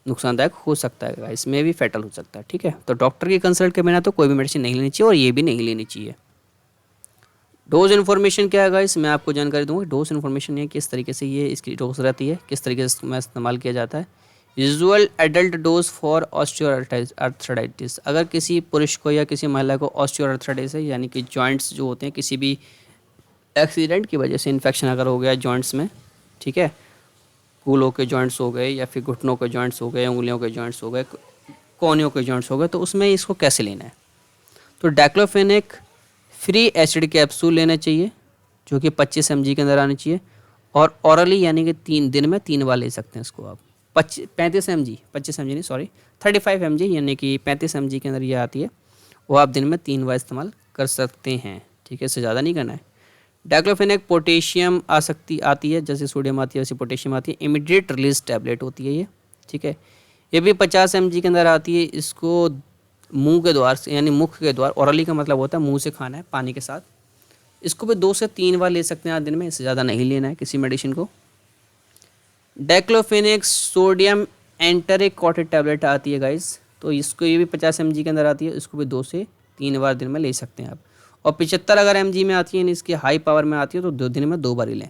नुकसानदायक हो सकता है, इसमें भी फैटल हो सकता है, ठीक है। तो डॉक्टर की कंसल्ट के बिना तो कोई भी मेडिसिन नहीं लेनी चाहिए और ये भी नहीं लेनी चाहिए। डोज इन्फॉर्मेशन क्या है गाइस, मैं आपको जानकारी दूंगा। डोज इन्फॉर्मेशन ये किस तरीके से ये इसकी डोज रहती है, किस तरीके से इसमें इस्तेमाल किया जाता है। Usual adult dose for osteoarthritis, अगर किसी पुरुष को या किसी महिला को ऑस्टियोआर्थराइटिस है, यानी कि जॉइंट्स जो होते हैं, किसी भी एक्सीडेंट की वजह से इन्फेक्शन अगर हो गया जॉइंट्स में, ठीक है, कूलों के जॉइंट्स हो गए या फिर घुटनों के जॉइंट्स हो गए, उंगलियों के जॉइंट्स हो गए, कोहनियों के जॉइंट्स हो गए, तो उसमें इसको कैसे लेना है। तो डाइक्लोफेनेक फ्री एसिड कैप्सूल लेना चाहिए जो कि 25 mg के अंदर आनी चाहिए, और औरली यानी कि 3 दिन में 3 बार ले सकते हैं इसको आप, ₹35 नहीं सॉरी 35 mg यानी कि 35 mg के अंदर ये आती है, वो आप दिन में 3 बार इस्तेमाल कर सकते हैं। ठीक है, इससे ज़्यादा नहीं करना है। डाइक्लोफेनेक पोटेशियम आती है, जैसे सोडियम आती है वैसे पोटेशियम आती है। इमीडिएट रिलीज टैबलेट होती है ये। ठीक है, ये भी 50 mg के अंदर आती है। इसको मुंह के द्वार से यानी मुख के द्वार, ओरली का मतलब होता है मुंह से खाना है पानी के साथ। इसको भी 2 से 3 बार ले सकते हैं आज दिन में, इससे ज़्यादा नहीं लेना है किसी मेडिसिन को। डाइक्लोफेनेक सोडियम एंटरिक कॉटेड टैबलेट आती है गाइस, तो इसको ये भी 50 mg के अंदर आती है। इसको भी 2 से 3 बार दिन में ले सकते हैं आप। और 75 अगर mg में आती है, इसकी हाई पावर में आती है, तो 2 दिन में 2 बार ही लें।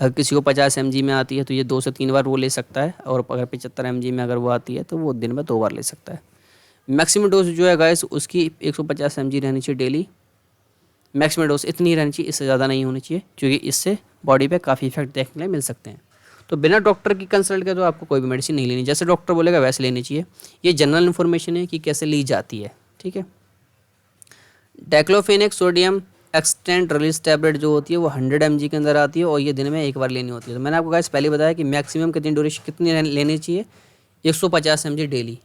अगर किसी को 50 mg में आती है तो ये 2 से 3 बार वो ले सकता है, और अगर 75 mg में अगर वो आती है तो वो दिन में 2 बार ले सकता है। मैक्सिमम डोज जो है गाइस उसकी 150 mg रहनी चाहिए डेली। मैक्सिमम डोज इतनी रहनी चाहिए, इससे ज़्यादा नहीं होनी चाहिए, क्योंकि इससे बॉडी पे काफ़ी इफेक्ट देखने के लिए मिल सकते हैं। तो बिना डॉक्टर की कंसल्ट के तो आपको कोई भी मेडिसिन नहीं लेनी, जैसे डॉक्टर बोलेगा वैसे लेनी चाहिए। ये जनरल इन्फॉर्मेशन है कि कैसे ली जाती है। ठीक है, diclofenac sodium extend release tablet जो होती है वो 100 mg के अंदर आती है, और ये दिन में 1 बार लेनी होती है। तो मैंने आपको गाइस पहले बताया कि मैक्सिमम कितनी ड्यूरेशन कितनी लेनी चाहिए, 150 mg डेली।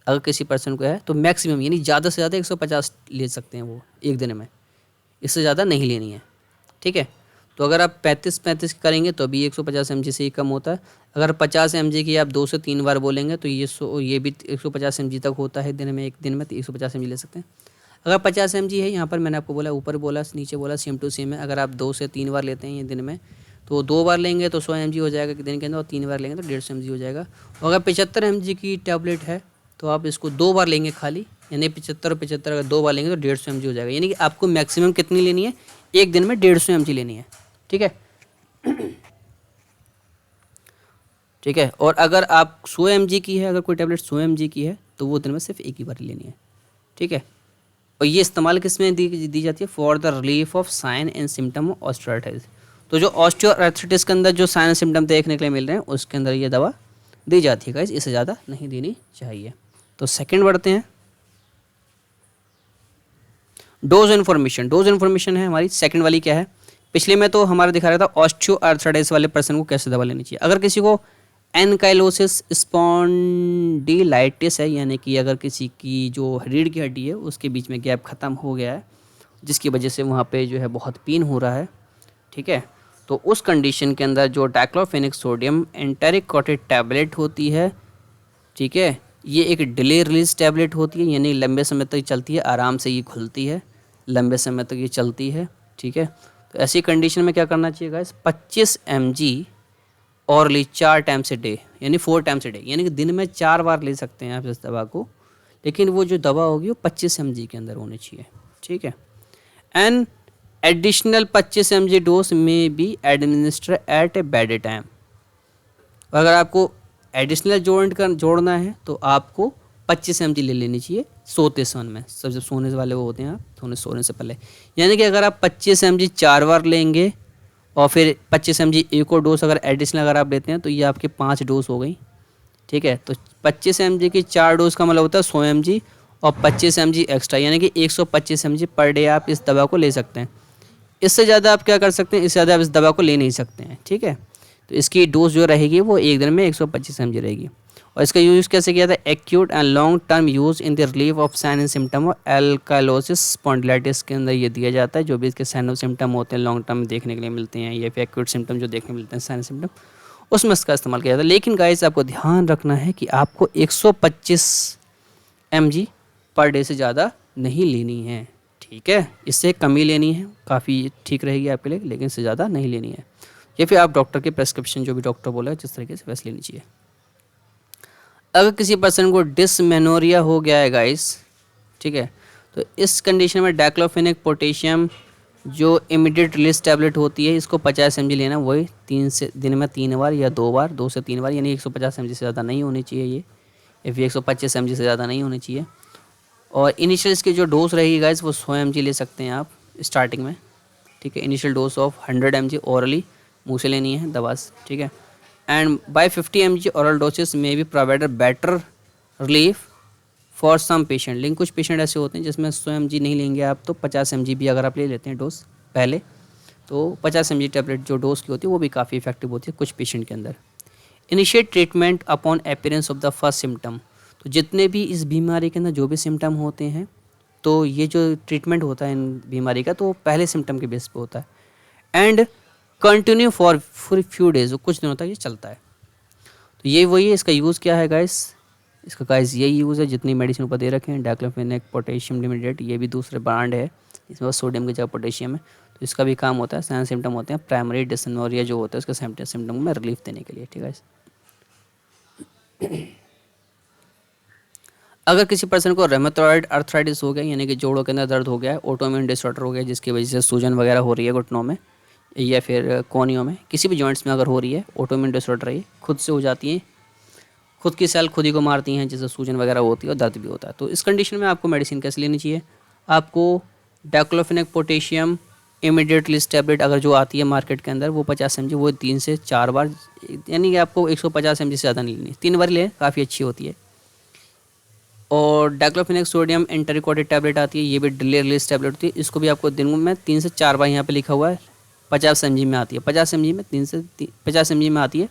अगर किसी पर्सन को है तो मैक्सिमम यानी ज़्यादा से ज़्यादा 150 ले सकते हैं वो एक दिन में, इससे ज़्यादा नहीं लेनी है। ठीक है, तो अगर आप 35 करेंगे तो भी 150 mg से ही कम होता है। अगर 50 mg की आप 2 से 3 बार बोलेंगे तो ये भी 150 mg तक होता है दिन में। एक दिन में 150 mg ले सकते हैं। अगर 50 mg है, यहाँ पर मैंने आपको बोला, ऊपर बोला नीचे बोला, सेम टू सेम है। अगर आप 2 से 3 बार लेते हैं ये दिन में, तो 2 बार लेंगे तो 100 mg हो जाएगा दिन के अंदर, और 3 बार लेंगे तो 150 mg हो जाएगा। और अगर 75 mg की टैबलेट है तो आप इसको 2 बार लेंगे खाली, यानी 75 और 75 अगर 2 बार लेंगे तो 150 mg हो जाएगा। यानी कि आपको मैक्सिमम कितनी लेनी है, एक दिन में 150 mg लेनी है। ठीक है, ठीक है। और अगर आप 100 mg की है, अगर कोई टैबलेट 100 mg की है तो वो दिन में सिर्फ एक ही बार लेनी है। ठीक है, और ये इस्तेमाल किस में दी जाती है, for the relief of sign and symptom of osteoarthritis. तो जो ऑस्टियोआर्थराइटिस के अंदर जो साइन एंड सिम्टम देखने के लिए मिल रहे हैं उसके अंदर ये दवा दी जाती है गाइस, इससे ज़्यादा नहीं देनी चाहिए। तो सेकंड बढ़ते हैं, डोज इन्फॉर्मेशन। डोज इन्फॉर्मेशन है हमारी सेकंड वाली, क्या है, पिछले में तो हमारा दिखा रहा था ऑस्टियोआर्थराइटिस वाले पर्सन को कैसे दवा लेनी चाहिए। अगर किसी को एनकाइलोसिस स्पॉन्डिलाइटिस है, यानी कि अगर किसी की जो रीढ़ की हड्डी है उसके बीच में गैप ख़त्म हो गया है, जिसकी वजह से वहाँ पे जो है बहुत पेन हो रहा है। ठीक है, तो उस कंडीशन के अंदर जो डाइक्लोफेनेक सोडियम एंटेरिक कॉटेड टैबलेट होती है, ठीक है, ये एक डिले रिलीज टैबलेट होती है, यानी लंबे समय तक चलती है, आराम से ये खुलती है, लंबे समय तक ये चलती है। ठीक है, तो ऐसी कंडीशन में क्या करना चाहिए guys, 25 mg hourly 4 times a day, यानी 4 टाइम्स ए डे, यानी कि दिन में 4 बार ले सकते हैं आप इस दवा को, लेकिन वो जो दवा होगी वो 25 mg के अंदर होनी चाहिए। ठीक है, and additional 25 mg dose may be administer at a bedtime. अगर आपको एडिशनल जोड़ना है तो आपको 25 mg ले लेनी चाहिए सोते समय में, सब जब सोने वाले वो होते हैं आप सोने से पहले। यानी कि अगर आप 25 mg 4 बार लेंगे और फिर 25 mg एक और डोज अगर एडिशनल अगर आप लेते हैं तो ये आपके 5 डोज हो गई। ठीक है, तो 25 mg की 4 डोज का मतलब होता है 100 mg और 25 mg एक्स्ट्रा, यानी कि 125 mg पर डे आप इस दवा को ले सकते हैं। इससे ज़्यादा आप क्या कर सकते हैं, इससे ज़्यादा आप इस दवा को ले नहीं सकते हैं। ठीक है, तो इसकी डोज जो रहेगी वो एक दिन में 125 mg रहेगी। और इसका यूज़ कैसे किया था, acute and long term use in the relief of sign and symptom of ankylosing spondylitis के अंदर ये दिया जाता है। जो भी इसके साइन और सिम्टम होते हैं लॉन्ग टर्म में देखने के लिए मिलते हैं, या फिर एक्यूट सिम्टम जो देखने मिलते हैं साइन सिम्टम, उसमें इसका इस्तेमाल किया जाता है। लेकिन गाइस आपको ध्यान रखना है कि आपको 125 mg पर डे से ज़्यादा नहीं लेनी है। ठीक है, इससे कमी लेनी है, काफ़ी ठीक रहेगी आपके लिए, लेकिन इससे ज़्यादा नहीं लेनी है। या फिर आप डॉक्टर के प्रेस्क्रिप्शन जो भी डॉक्टर बोला है जिस तरीके से वैसे लेनी चाहिए। अगर किसी पर्सन को डिसमेनोरिया हो गया है गाइस, ठीक है, तो इस कंडीशन में डाइक्लोफेनेक पोटेशियम जो इमीडिएट रिलीज टैबलेट होती है इसको 50 mg लेना, वही दिन में 3 बार या 2 बार, 2 से 3 बार, यानी 150 mg से ज़्यादा नहीं होनी चाहिए ये, या फिर 125 mg से ज़्यादा नहीं होनी चाहिए। और इनिशियल इसकी जो डोज रहेगी गाइस वो 100 mg ले सकते हैं आप स्टार्टिंग में। ठीक है, initial dose of 100 mg orally मुँह से लेनी है दवा से। ठीक है, and bye 50 mg oral doses may be provided better relief for some patient। लेकिन कुछ पेशेंट ऐसे होते हैं जिसमें 100 mg नहीं लेंगे आप, तो 50 mg भी अगर आप ले लेते हैं डोज पहले, तो 50 mg टैबलेट जो डोज की होती है वो भी काफ़ी इफेक्टिव होती है कुछ पेशेंट के अंदर। Initiate treatment upon appearance of the first symptom. तो जितने भी इस बीमारी के अंदर जो भी सिम्टम होते हैं, तो ये जो ट्रीटमेंट होता है इन बीमारी का, तो वो पहले सिम्टम के बेस पे होता है and continue for few days, कुछ दिनों तक ये चलता है। तो ये वही है, इसका यूज़ क्या है गाइस, इसका गाइस यही यूज़ है, जितनी मेडिसिन ऊपर दे रखे हैं डाइक्लोफेनेक पोटेशियम लिमिटेड, ये भी दूसरे ब्रांड है, इसमें बस सोडियम की जगह पोटेशियम है। तो इसका भी काम होता है, साइन सिम्टम होते हैं प्राइमरी डिसमेनोरिया जो होता है उसके सिम्टम में रिलीफ देने के लिए, ठीक है। अगर किसी पर्सन को रेमेटॉइड अर्थराइटिस हो गया, यानी कि जोड़ों के अंदर दर्द हो गया है, ऑटोइम्यून डिसऑर्डर हो गया जिसकी वजह से सूजन वगैरह हो रही है घुटनों में या फिर कोनियों में, किसी भी जॉइंट्स में अगर हो रही है, ऑटोइम्यून डिसऑर्डर है, खुद से हो जाती है, खुद की सेल खुद ही को मारती हैं, जिससे सूजन वगैरह होती है और दर्द भी होता है। तो इस कंडीशन में आपको मेडिसिन कैसे लेनी चाहिए, आपको diclofenac potassium immediate release tablet अगर जो आती है मार्केट के अंदर, वो 50 mg, वो 3 से 4 बार, यानी कि आपको 150 mg से ज़्यादा नहीं लेनी, 3 बार लें, काफ़ी अच्छी होती है। और डाइक्लोफेनेक सोडियम एंटेरिकोटेड टैबलेट आती है, ये भी डिले रिलीज टैबलेट होती है, इसको भी आपको दिन में 3 से 4 बार, यहाँ पे लिखा हुआ है 50 mg में आती है, 50 mg में 50 mg में आती है,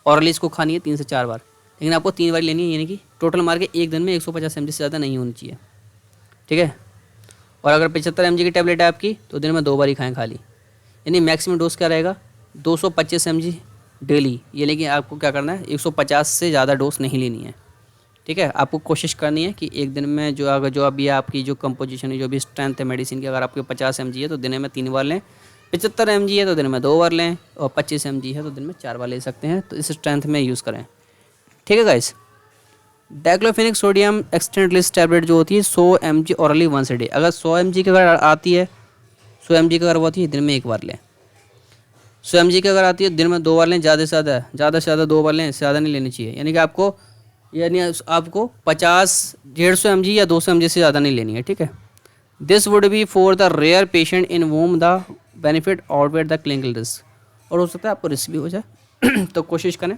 और इसको खानी है 3 से 4 बार, लेकिन आपको 3 बार लेनी है, यानी कि टोटल मार के एक दिन में 150 mg से ज़्यादा नहीं होनी चाहिए, ठीक है। और अगर 75 mg की टैबलेट है आपकी, तो दिन में 2 बार ही खाएँ खाली, यानी मैक्सिमम डोज क्या रहेगा 225 mg डेली, ये, लेकिन आपको क्या करना है 150 से ज़्यादा डोज नहीं लेनी है, ठीक है। आपको कोशिश करनी है कि एक दिन में जो अगर जो अभी आपकी जो कंपोजिशन है, जो भी स्ट्रेंथ है मेडिसिन की, अगर आपके 50 mg है तो दिन में 3 बार लें, 75 mg है तो दिन में 2 बार लें, और 25 mg है तो दिन में 4 बार ले सकते हैं। तो इस स्ट्रेंथ में यूज़ करें, ठीक है guys. Diclofenac sodium extend release tablet जो होती है 100 mg orally once a day, अगर 100 mg की अगर आती है, 100 mg की अगर वो आती है दिन में 1 बार लें, 100 mg की अगर आती है दिन में 2 बार लें, ज़्यादा से ज़्यादा 2 बार लें, इससे ज़्यादा नहीं लेनी चाहिए, यानी कि आपको 50 150 mg या 200 mg से ज़्यादा नहीं लेनी है, ठीक है। This would be for the rare patient in whom the benefit outweigh the clinical risk, और हो सकता है आपको रिस्क भी हो जाए तो कोशिश करें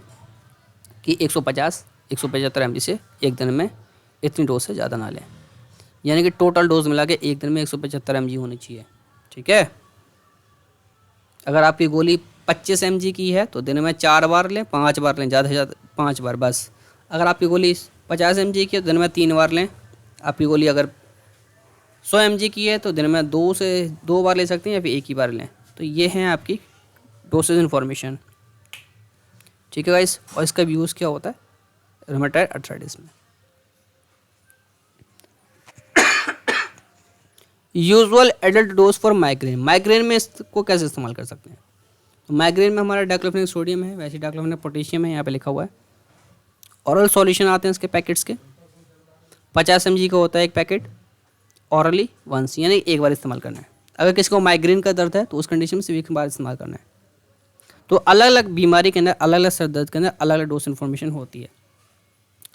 कि 175 mg से एक दिन में इतनी डोज से ज़्यादा ना लें, यानी कि टोटल डोज मिला के एक दिन में 175 mg होनी चाहिए, ठीक है। अगर आपकी गोली 25 mg की है तो दिन में 4 बार लें, 5 बार लें, ज़्यादा से ज़्यादा 5 बार बस। अगर आपकी गोली 50 mg की है तो दिन में 3 बार लें, आपकी गोली अगर 100 mg की है तो दिन में 2 बार ले सकते हैं या फिर एक ही बार लें। तो ये हैं आपकी डोसेज इन्फॉर्मेशन, ठीक है गाइस। और इसका भी यूज़ क्या होता है रूमेटॉइड अर्थराइटिस में। Usual adult dose for migraine, migraine में इसको कैसे इस्तेमाल कर सकते हैं, तो माइग्रेन में हमारा डाइक्लोफेनेक सोडियम है, वैसे डाइक्लोफेनेक पोटेशियम है, यहाँ पे लिखा हुआ है। औरल सॉल्यूशन आते हैं इसके पैकेट्स के, 50 mg का होता है एक पैकेट, औरली वंस, यानी एक बार इस्तेमाल करना है। अगर किसी को माइग्रेन का दर्द है तो उस कंडीशन में सिर्फ एक बार इस्तेमाल करना है। तो अलग अलग बीमारी के अंदर, अलग अलग सर दर्द के अंदर अलग अलग डोज इन्फॉर्मेशन होती है,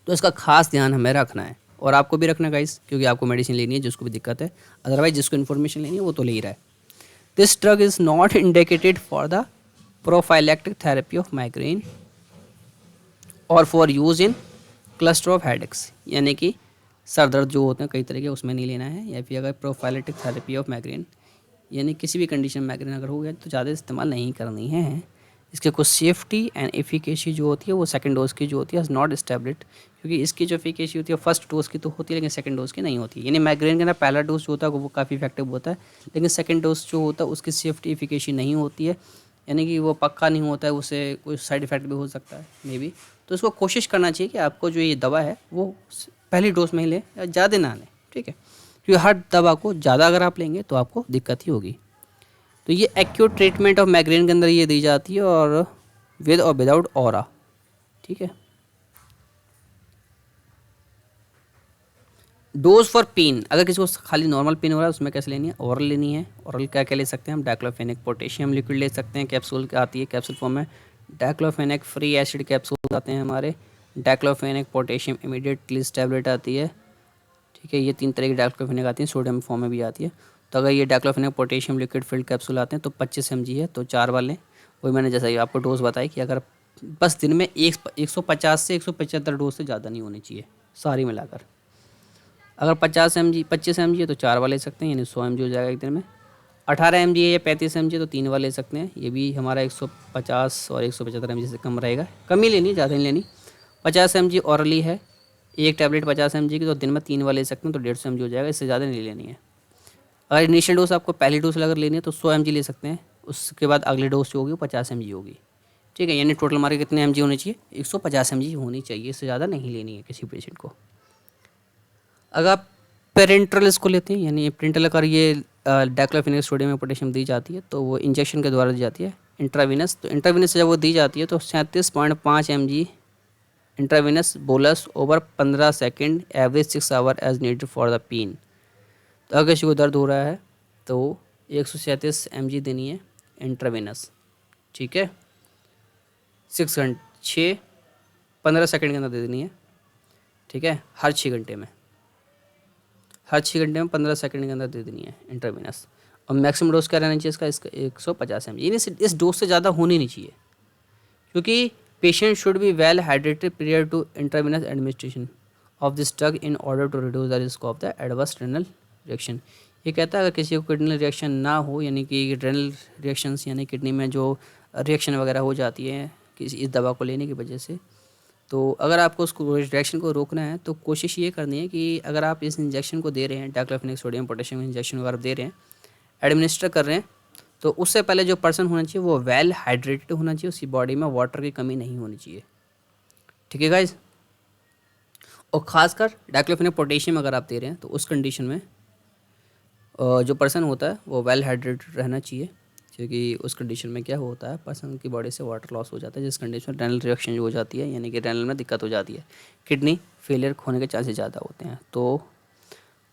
तो इसका खास ध्यान हमें रखना है, और आपको भी रखना गाइस, क्योंकि आपको मेडिसिन लेनी है जिसको भी दिक्कत है, अदरवाइज जिसको इन्फॉर्मेशन लेनी है वो तो ले ही रहा है। This drug is not indicated for the prophylactic therapy of migraine और for use in cluster of headaches, यानी कि सर दर्द जो होते हैं कई तरह के, उसमें नहीं लेना है, या फिर अगर प्रोफाइलेटिक थेरेपी ऑफ माइग्रेन, यानी किसी भी कंडीशन में माइग्रेन अगर हो गया तो ज़्यादा इस्तेमाल नहीं करनी है। इसके कुछ सेफ्टी एंड एफिकेसी जो होती है वो सेकंड डोज की जो होती है नॉट एस्टेब्लिश्ड, क्योंकि इसकी जो एफिकेसी होती है फर्स्ट डोज की तो होती है लेकिन सेकंड डोज की नहीं होती है। यानी माइग्रेन के अंदर पहला डोज जो होता है वो काफ़ी इफेक्टिव होता है, लेकिन सेकंड डोज जो होता है उसकी सेफ्टी एफिकेसी नहीं होती है, यानी कि वो पक्का नहीं होता है, उससे कोई साइड इफेक्ट भी हो सकता है मे बी। तो इसको कोशिश करना चाहिए कि आपको जो ये दवा है वो पहली डोज में ही लें या ज़्यादा ना लें, ठीक है, क्योंकि हर दवा को ज़्यादा अगर आप लेंगे तो आपको दिक्कत ही होगी। तो ये एक्यूट ट्रीटमेंट ऑफ माइग्रेन के अंदर ये दी जाती है, और विद और विदाउट ऑरा, ठीक है। डोज फॉर पेन, अगर किसी को खाली नॉर्मल पेन हो रहा है उसमें कैसे लेनी है, ओरल लेनी है। ओरल क्या क्या ले सकते हैं हम, डाइक्लोफेनेक पोटेशियम लिक्विड ले सकते हैं, कैप्सूल आती है, कैप्सूल फॉर्म में डाइक्लोफेनेक फ्री एसिड कैप्सूल आते हैं हमारे, diclofenac potassium immediate release tablet आती है, ठीक है। ये 3 तरह की डाइक्लोफेनेक आती है, सोडियम फॉर्म में भी आती है। तो अगर ये diclofenac potassium liquid field capsule आते हैं तो 25 mg है तो 4 बार लें। वही मैंने जैसा कि आपको डोज बताई कि अगर बस दिन में 150 से 175 डोज से ज़्यादा नहीं होनी चाहिए सारी मिलाकर। अगर 25 mg है तो 4 बार ले सकते हैं, यानी 100 mg हो जाएगा एक दिन में। 18 mg है या 35 mg, तो 3 वाला ले सकते हैं। ये भी हमारा 150 और 175 mg से कम रहेगा, कम ही लेनी, ज़्यादा नहीं लेनी। 50 mg औरली है, एक टैबलेट 50 mg की, तो दिन में 3 वाले ले सकते हैं, तो 150 mg हो जाएगा, इससे ज़्यादा नहीं लेनी है। अगर इनिशियल डोज आपको पहली डोज अगर लेनी है तो 100 mg ले सकते हैं, उसके बाद अगली डोज जो होगी वो 50 mg होगी, ठीक है। यानी टोटल हमारे कितने mg होने चाहिए, 150 mg होनी चाहिए, इससे ज़्यादा नहीं लेनी है किसी पेशेंट को। अगर आप पेरेंट्रल इसको लेते हैं, यानी पेरेंट्रल अगर ये डाइक्लोफेनेक सोडियम में पोटेशियम दी जाती है तो वो इंजेक्शन के द्वारा दी जाती है इंट्रावीनस। तो इंट्रावीनस जब वो दी जाती है तो 37.5 mg intravenous bolus over 15 second average 6 hour as needed for the pain. तो अगर किसी को दर्द हो रहा है तो 137 mg देनी है इंट्रावीनस, ठीक है। 15 सेकेंड के अंदर दे देनी है, ठीक है। हर 6 घंटे में, हर 6 घंटे में 15 सेकंड के अंदर दे देनी है इंट्रावीनस। और मैक्सिमम डोज क्या रहना चाहिए इसका 150 mg, यानी इस डोज से ज़्यादा होनी नहीं चाहिए, क्योंकि patient should be well hydrated prior to intravenous administration of this drug in order to reduce the risk of the adverse renal reaction. ये कहता है अगर किसी को किडनी रिएक्शन ना हो, यानी कि रेनल रिएक्शंस यानी किडनी में जो रिएक्शन वगैरह हो जाती है किसी इस दवा को लेने की वजह से, तो अगर आपको उसको रिएक्शन को रोकना है तो कोशिश ये करनी है कि अगर आप इस इंजेक्शन को दे रहे हैं, डाइक्लोफेनेक सोडियम पोटेशियम इंजेक्शन वगैरह दे रहे हैं, एडमिनिस्टर कर रहे हैं, तो उससे पहले जो पर्सन होना चाहिए वो वेल हाइड्रेटेड होना चाहिए, उसकी बॉडी में वाटर की कमी नहीं होनी चाहिए, ठीक है गाइज। और ख़ासकर डाइक्लोफेनेक पोटेशियम अगर आप दे रहे हैं तो उस कंडीशन में जो पर्सन होता है वो वेल हाइड्रेटेड रहना चाहिए, क्योंकि उस कंडीशन में क्या होता है, पर्सन की बॉडी से वाटर लॉस हो जाता है, जिस कंडीशन में रेनल रिएक्शन जो हो जाती है, यानी कि रेनल में दिक्कत हो जाती है, किडनी फेलियर होने के चांसेस ज़्यादा होते हैं। तो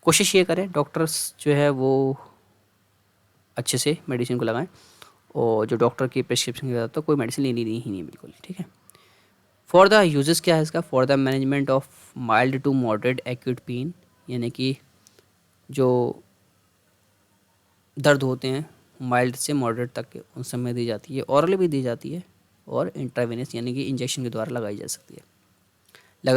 कोशिश ये करें डॉक्टर्स जो है वो अच्छे से मेडिसिन को लगाएं, और जो डॉक्टर की प्रिस्क्रिप्शन के साथ तो कोई मेडिसिन लेनी ही नहीं बिल्कुल, ठीक है। फॉर द यूजेस क्या है इसका, for the management of mild to moderate acute pain, यानी कि जो दर्द होते हैं माइल्ड से मॉडरेट तक के उन सब में दी जाती है, ऑरली भी दी जाती है और इंट्रावेनस यानी कि इंजेक्शन के द्वारा लगाई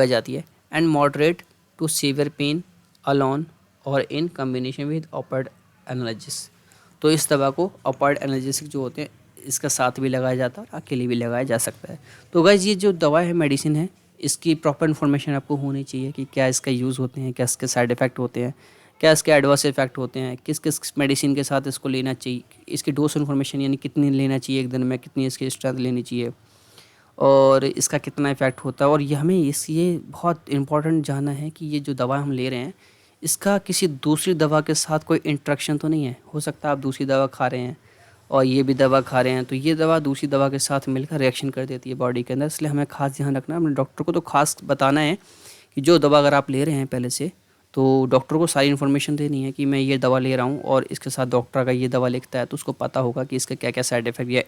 जाती है and moderate to severe pain alone or in combination with opioid analgesic. तो इस दवा को ऑपियोइड एनाल्जेसिक जो होते हैं इसका साथ भी लगाया जाता है और अकेले भी लगाया जा सकता है। तो गाइस ये जो दवा है मेडिसिन है, इसकी प्रॉपर इन्फॉर्मेशन आपको होनी चाहिए कि क्या इसका यूज़ होते हैं, क्या इसके साइड इफ़ेक्ट होते हैं, क्या इसके एडवर्स इफेक्ट होते हैं, किस किस मेडिसिन के साथ इसको लेना चाहिए, इसकी डोज इन्फॉर्मेशन यानी कितनी लेना चाहिए एक दिन में, कितनी इसकी स्ट्रेंथ लेनी चाहिए और इसका कितना इफेक्ट होता है। और ये हमें ये बहुत इंपॉर्टेंट जानना है कि ये जो दवा हम ले रहे हैं इसका किसी दूसरी दवा के साथ कोई इंट्रैक्शन तो नहीं है। हो सकता है आप दूसरी दवा खा रहे हैं और ये भी दवा खा रहे हैं, तो ये दवा दूसरी दवा के साथ मिलकर रिएक्शन कर देती है बॉडी के अंदर, इसलिए हमें खास ध्यान रखना है। अपने डॉक्टर को तो खास बताना है कि जो दवा अगर आप ले रहे हैं पहले से, तो डॉक्टर को सारी इन्फॉर्मेशन देनी है कि मैं ये दवा ले रहा हूँ और इसके साथ डॉक्टर अगर ये दवा लिखता है तो उसको पता होगा कि इसके क्या क्या साइड इफ़ेक्ट या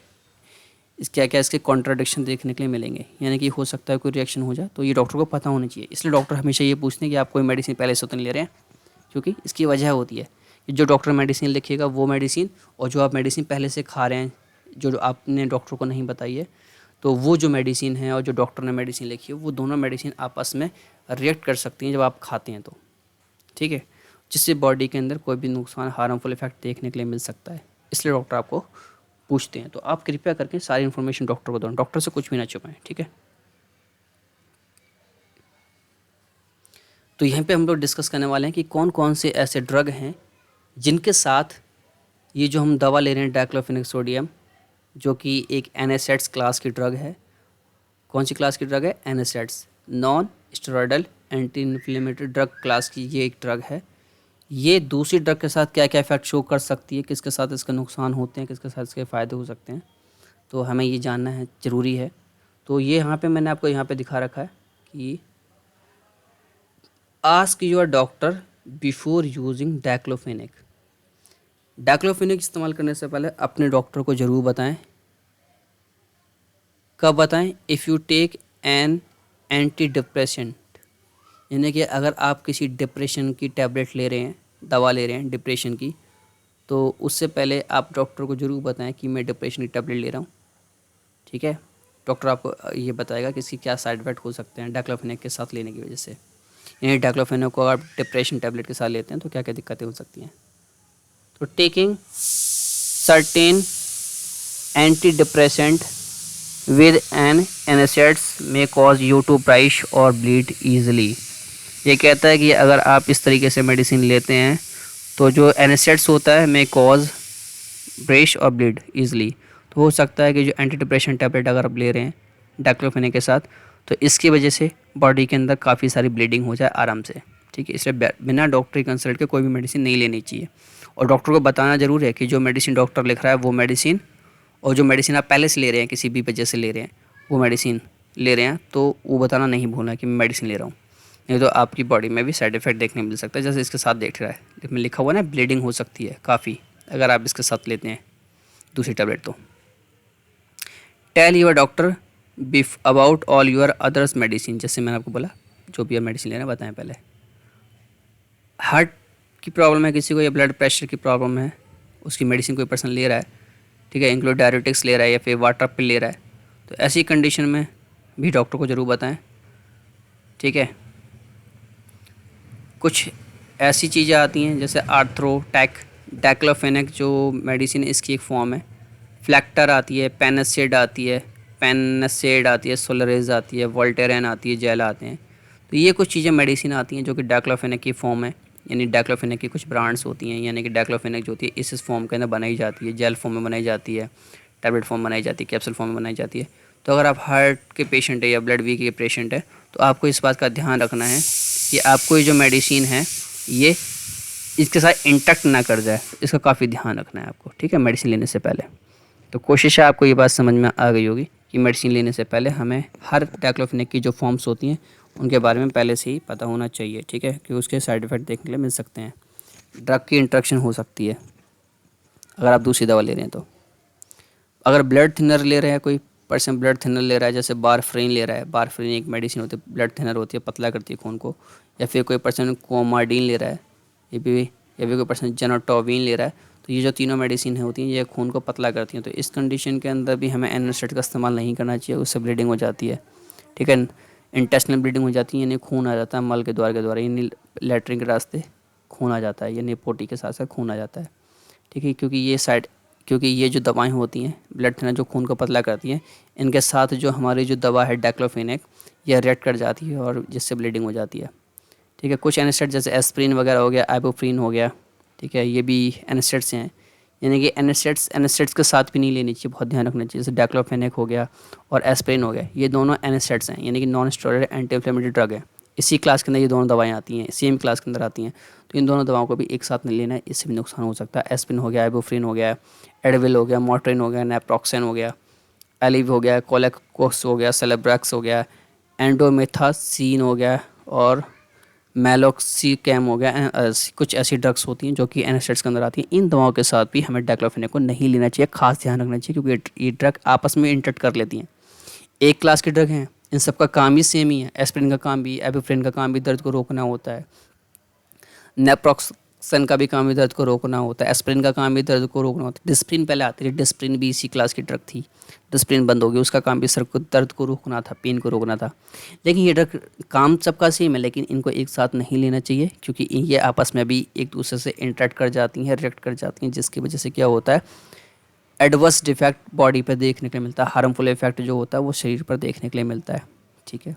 क्या क्या इसके कॉन्ट्राडिक्शन देखने के लिए मिलेंगे, यानी कि हो सकता है कोई रिएक्शन हो जाए, तो ये डॉक्टर को पता होना चाहिए। इसलिए डॉक्टर हमेशा ये पूछते हैं कि आप कोई मेडिसिन पहले से तो नहीं ले रहे हैं, क्योंकि इसकी वजह होती है कि जो डॉक्टर मेडिसिन लिखेगा वो मेडिसिन और जो आप मेडिसिन पहले से खा रहे हैं जो आपने डॉक्टर को नहीं बताई है, तो वो जो मेडिसिन है और जो डॉक्टर ने मेडिसिन लिखी है वो दोनों मेडिसिन आपस में रिएक्ट कर सकती हैं जब आप खाते हैं तो, ठीक है, जिससे बॉडी के अंदर कोई भी नुकसान हार्मफुल इफेक्ट देखने के लिए मिल सकता है। इसलिए डॉक्टर आपको पूछते हैं, तो आप कृपया करके सारी इन्फॉर्मेशन डॉक्टर को दो, डॉक्टर से कुछ भी ना छुपाएं, ठीक है। तो यहाँ पे हम लोग डिस्कस करने वाले हैं कि कौन कौन से ऐसे ड्रग हैं जिनके साथ ये जो हम दवा ले रहे हैं डाइक्लोफेनेक सोडियम, जो कि एक एनएसएड्स क्लास की ड्रग है। कौन सी क्लास की ड्रग है, NSAIDs, non steroidal anti inflammatory drug class की ये एक ड्रग है। ये दूसरी ड्रग के साथ क्या क्या इफेक्ट शो कर सकती है, किसके साथ इसके नुकसान होते हैं, किसके साथ इसके फ़ायदे हो सकते हैं, तो हमें ये जानना है, ज़रूरी है। तो ये यहाँ पे मैंने आपको यहाँ पे दिखा रखा है कि ask your doctor before using diclofenac. Diclofenac इस्तेमाल करने से पहले अपने डॉक्टर को ज़रूर बताएं। कब बताएं, if you take an antidepressant, यानी कि अगर आप किसी डिप्रेशन की टैबलेट ले रहे हैं, दवा ले रहे हैं डिप्रेशन की, तो उससे पहले आप डॉक्टर को ज़रूर बताएं कि मैं डिप्रेशन की टैबलेट ले रहा हूँ, ठीक है। डॉक्टर आपको ये बताएगा कि इसकी क्या साइड इफेक्ट हो सकते हैं डाइक्लोफेनेक के साथ लेने की वजह से, यानी डाइक्लोफेनेक को अगर आप डिप्रेशन टैबलेट के साथ लेते हैं तो क्या क्या दिक्कतें हो सकती हैं। तो taking certain antidepressant with an NSAIDs may cause you to ब्राइश और ब्लीड ईजिली। ये कहता है कि अगर आप इस तरीके से मेडिसिन लेते हैं तो जो एनेसेट्स होता है में कॉज ब्रेश और ब्लीड ईजिली। तो हो सकता है कि जो एंटी डिप्रेशन टैबलेट अगर आप ले रहे हैं डाइक्लोफेनेक के साथ तो इसकी वजह से बॉडी के अंदर काफ़ी सारी ब्लीडिंग हो जाए आराम से। ठीक है, इसलिए बिना डॉक्टरी कंसल्ट के कोई भी मेडिसिन नहीं लेनी चाहिए और डॉक्टर को बताना ज़रूर है कि जो मेडिसिन डॉक्टर लिख रहा है वो मेडिसिन, और जो मेडिसिन आप पहले से ले रहे हैं किसी भी वजह से ले रहे हैं वो मेडिसिन ले रहे हैं तो वो बताना नहीं भूलना कि मैं मेडिसिन ले रहा हूँ, नहीं तो आपकी बॉडी में भी साइड इफ़ेक्ट देखने मिल सकता है। जैसे इसके साथ देख रहा है इसमें लिखा हुआ ना ब्लीडिंग हो सकती है काफ़ी अगर आप इसके साथ लेते हैं दूसरी टैबलेट। तो टेल योर डॉक्टर बिफ about all your others medicine, जैसे मैंने आपको बोला जो भी आप मेडिसिन ले रहे हैं बताएं पहले। हार्ट की प्रॉब्लम है किसी को या ब्लड प्रेशर की प्रॉब्लम है, उसकी मेडिसिन कोई पर्सन ले रहा है, ठीक है, इंक्लूड डायरेटिक्स ले रहा है या फिर वाटर पिल ले रहा है, तो ऐसी कंडीशन में भी डॉक्टर को ज़रूर बताएं। ठीक है, कुछ ऐसी चीज़ें आती हैं जैसे आर्थ्रोटैक, डाइक्लोफेनेक जो मेडिसिन इसकी एक फॉर्म है, फ्लैक्टर आती है, पेनिसिड आती है, सोलरेज आती है, वोल्टेरन आती है, जेल आते हैं। तो ये कुछ चीज़ें मेडिसिन आती हैं जो कि डाइक्लोफेनेक की फॉर्म है, यानी डाइक्लोफेनेक की कुछ ब्रांड्स होती हैं, यानी कि डाइक्लोफेनेक जो होती है इस फॉर्म के अंदर बनाई जाती है, जेल फॉर्म में बनाई जाती है, टैबलेट फॉर्म बनाई जाती है, कैप्सूल फॉर्म में बनाई जाती है। तो अगर आप हार्ट के पेशेंट है या ब्लड वीक के पेशेंट है तो आपको इस बात का ध्यान रखना है कि आपको ये जो मेडिसिन है ये इसके साथ इंटैक्ट ना कर जाए, इसका काफ़ी ध्यान रखना है आपको। ठीक है, मेडिसिन लेने से पहले। तो कोशिश है आपको ये बात समझ में आ गई होगी कि मेडिसिन लेने से पहले हमें हर डाइक्लोफेनेक की जो फॉर्म्स होती हैं उनके बारे में पहले से ही पता होना चाहिए। ठीक है, कि उसके साइड इफ़ेक्ट देखने के लिए मिल सकते हैं, ड्रग की इंट्रैक्शन हो सकती है अगर आप दूसरी दवा ले रहे हैं। तो अगर ब्लड थिनर ले रहे हैं, कोई पर्सन ब्लड थिनर ले रहा है, जैसे बारफ्रीन ले रहा है, बारफ्रीन एक मेडिसिन होती है ब्लड थिनर होती है, पतला करती है खून को, या फिर कोई पर्सन कोमाडीन ले रहा है, या फिर कोई पर्सन जेनोटोविन ले रहा है, तो ये जो तीनों मेडिसिन होती हैं ये खून को पतला करती हैं। तो इस कंडीशन के अंदर भी हमें एनास्टेटिक का इस्तेमाल नहीं करना चाहिए, उससे ब्लीडिंग हो जाती है। ठीक है, इंटेस्टिनल ब्लीडिंग हो जाती है, यानी खून आ जाता है मल के द्वारा, यानी लैट्रिन के रास्ते खून आ जाता है, यानी पोटी के साथ साथ खून आ जाता है। ठीक है, क्योंकि ये जो दवाएं होती हैं ब्लड थिनर जो खून को पतला करती हैं, इनके साथ जो हमारी जो दवा है डाइक्लोफेनेक ये रिएक्ट कर जाती है और जिससे ब्लीडिंग हो जाती है। ठीक है, कुछ एनेस्टेट जैसे एस्प्रिन वगैरह हो गया, आइबुप्रोफेन हो गया, ठीक है, ये भी एनेस्टेट्स हैं, यानी कि एनेस्टेट्स के साथ भी नहीं लेनी चाहिए, बहुत ध्यान रखना चाहिए। जैसे डाइक्लोफेनेक हो गया और एस्प्रिन हो गया, ये दोनों एनेस्टेट्स हैं, यानी कि non steroidal anti inflammatory drug है। इसी क्लास के अंदर ये दोनों दवाएं आती हैं, सेम क्लास के अंदर आती हैं, तो इन दोनों दवाओं को भी एक साथ नहीं लेना है, इससे भी नुकसान हो सकता है। एस्प्रिन हो गया, आइबुप्रोफेन हो गया, एडविल हो गया, मोट्रिन हो गया, नेप्रोक्सेन हो गया, एलिव हो गया, कोलेकोस हो गया, सेलेब्रैक्स हो गया, एंडोमेथासिन हो गया और मेलोक्सिकैम हो गया। कुछ ऐसी ड्रग्स होती हैं जो कि एनेस्टेट्स के अंदर आती हैं। इन दवाओं के साथ भी हमें डाइक्लोफेनेक को नहीं लेना चाहिए, खास ध्यान रखना चाहिए, क्योंकि ये ड्रग आपस में इंटरेक्ट कर लेती हैं। एक क्लास के ड्रग हैं, इन सब का काम ही सेम ही है। एस्प्रिन का काम भी, आइबुप्रोफेन का काम भी दर्द को रोकना होता है, नेप्रोक्सन का भी काम भी दर्द को रोकना होता है, एस्प्रिन का काम भी दर्द को रोकना होता है। डिस्प्रिन पहले आती थी, डिस्प्रिन भी इसी क्लास की ड्रग थी, डिस्प्रिन बंद हो गई, उसका काम भी सर को दर्द को रोकना था, पेन को रोकना था। लेकिन ये ड्रग काम सबका सेम है, लेकिन इनको एक साथ नहीं लेना चाहिए, क्योंकि ये आपस में भी एक दूसरे से इंटरेक्ट कर जाती हैं, रिएक्ट कर जाती हैं, जिसकी वजह से क्या होता है एडवर्स डिफेक्ट बॉडी पर देखने के लिए मिलता है, हार्मफुल इफेक्ट जो होता है वो शरीर पर देखने के लिए मिलता है। ठीक है,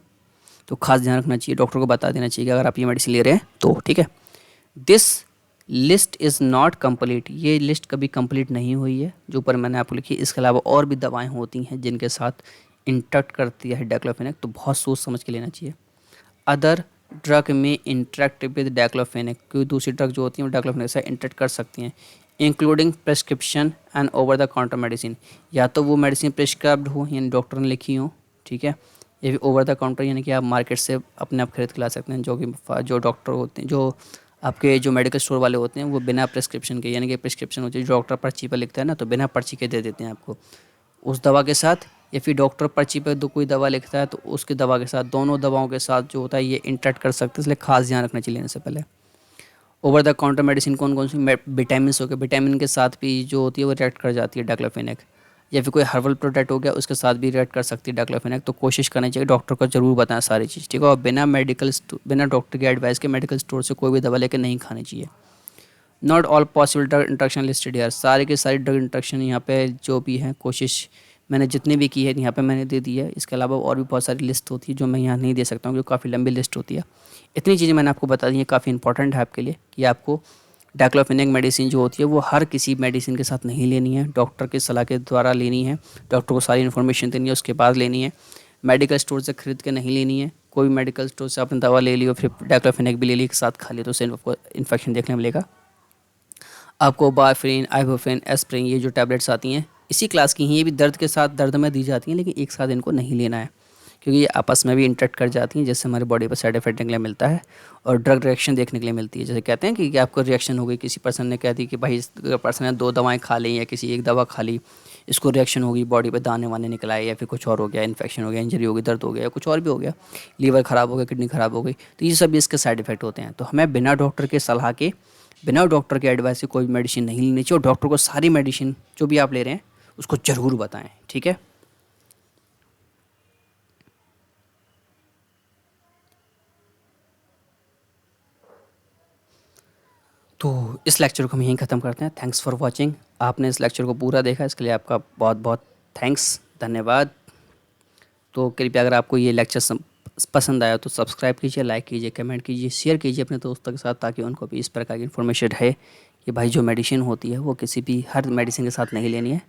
तो खास ध्यान रखना चाहिए, डॉक्टर को बता देना चाहिए कि अगर आप ये मेडिसिन ले रहे हैं तो। ठीक है, this list is not complete, ये लिस्ट कभी कंप्लीट नहीं हुई है जो ऊपर मैंने आपको लिखी। इसके अलावा और भी दवाएं होती हैं जिनके साथ इंटरेक्ट करती है डाइक्लोफेनेक, तो बहुत सोच समझ के लेना चाहिए। अदर ड्रग में इंटरेक्ट विद डाइक्लोफेनेक, क्योंकि दूसरी ड्रग जो होती हैं वो डाइक्लोफेनेक से इंटरेक्ट कर सकती हैं, including prescription and over the counter medicine. या तो वो मेडिसिन प्रिस्क्राइब्ड हो, यानी डॉक्टर ने लिखी हो, ठीक है, ये भी ओवर द काउंटर, यानी कि आप मार्केट से अपने आप खरीद के ला सकते हैं, जो डॉक्टर होते हैं, जो आपके जो मेडिकल स्टोर वाले होते हैं वो बिना प्रिस्क्रिप्शन के, यानी कि प्रिस्क्रिप्शन होती है डॉक्टर पर्ची पर लिखता है ना, तो बिना पर्ची के दे देते हैं आपको उस दवा के साथ, या फिर डॉक्टर पर्ची पर कोई दवा लिखता है तो उसकी दवा के साथ, दोनों दवाओं के साथ जो होता है ये इंटरेक्ट कर सकते हैं, इसलिए खास ध्यान रखना चाहिए लेने से पहले। ओवर द काउंटर मेडिसिन कौन कौन सी, विटामिन हो गए, विटामिन के साथ भी जो होती है वो रिएक्ट कर जाती है डाइक्लोफेनेक, या फिर कोई हर्बल प्रोडक्ट हो गया उसके साथ भी रिएक्ट कर सकती है डाइक्लोफेनेक। तो कोशिश करनी चाहिए डॉक्टर को जरूर बताएं सारी चीज़, ठीक है, और बिना डॉक्टर की एडवाइस के मेडिकल स्टोर से कोई भी दवा लेकर नहीं खानी चाहिए। Not all possible drug interaction listed यार, सारे के सारे ड्रग इंट्रैक्शन यहाँ पे जो भी हैं कोशिश मैंने जितनी भी की है यहाँ पे मैंने दे दी है। इसके अलावा और भी बहुत सारी लिस्ट होती है जो मैं यहाँ नहीं दे सकता हूँ क्योंकि काफ़ी लंबी लिस्ट होती है। इतनी चीज़ें मैंने आपको बता दी है, काफ़ी इंपॉर्टेंट है आपके लिए कि आपको डाइक्लोफेनेक मेडिसिन जो होती है वो हर किसी मेडिसिन के साथ नहीं लेनी है, डॉक्टर की सलाह के द्वारा लेनी है, डॉक्टर को सारी इन्फॉर्मेशन देनी है उसके बाद लेनी है। मेडिकल स्टोर से खरीद के नहीं लेनी है। कोई भी मेडिकल स्टोर से आपने दवा ले ली और फिर डाइक्लोफेनेक भी ले ली एक साथ खा लिया तो उससे आपको इन्फेक्शन देखने मिलेगा। आपको बारफेरिन, आइबुप्रोफेन, एस्पिरिन ये जो टैबलेट्स आती हैं इसी क्लास की हैं, ये भी दर्द के साथ दर्द में दी जाती हैं, लेकिन एक साथ इनको नहीं लेना है क्योंकि ये आपस में भी इंटरेक्ट कर जाती हैं, जिससे हमारे बॉडी पर साइड इफेक्ट देखने के लिए मिलता है और ड्रग रिएक्शन देखने के लिए मिलती है। जैसे कहते हैं कि आपको रिएक्शन हो गई, किसी पर्सन ने कह दी कि भाई इस पर्सन ने 2 दवाएं खा ली या किसी एक दवा खा ली, इसको रिएक्शन होगी, बॉडी पे दाने वाने निकल आए या फिर कुछ और हो गया, इन्फेक्शन हो गया, इंजरी हो गई, दर्द हो गया या कुछ और भी हो गया, लीवर ख़राब हो गया, किडनी ख़राब हो गई, तो ये सब भी इसके साइड इफेक्ट होते हैं। तो हमें बिना डॉक्टर के सलाह के, बिना डॉक्टर के एडवाइस से कोई मेडिसिन नहीं लेनी चाहिए और डॉक्टर को सारी मेडिसिन जो भी आप ले रहे हैं उसको ज़रूर बताएं, ठीक है। तो इस लेक्चर को हम यहीं ख़त्म करते हैं। Thanks for watching. आपने इस लेक्चर को पूरा देखा इसके लिए आपका बहुत बहुत थैंक्स, धन्यवाद। तो कृपया अगर आपको ये लेक्चर पसंद आया तो सब्सक्राइब कीजिए, लाइक कीजिए, कमेंट कीजिए, शेयर कीजिए अपने दोस्तों के साथ ताकि उनको भी इस प्रकार की इन्फॉर्मेशन रहे कि भाई जो मेडिसिन होती है वो किसी भी हर मेडिसिन के साथ नहीं लेनी है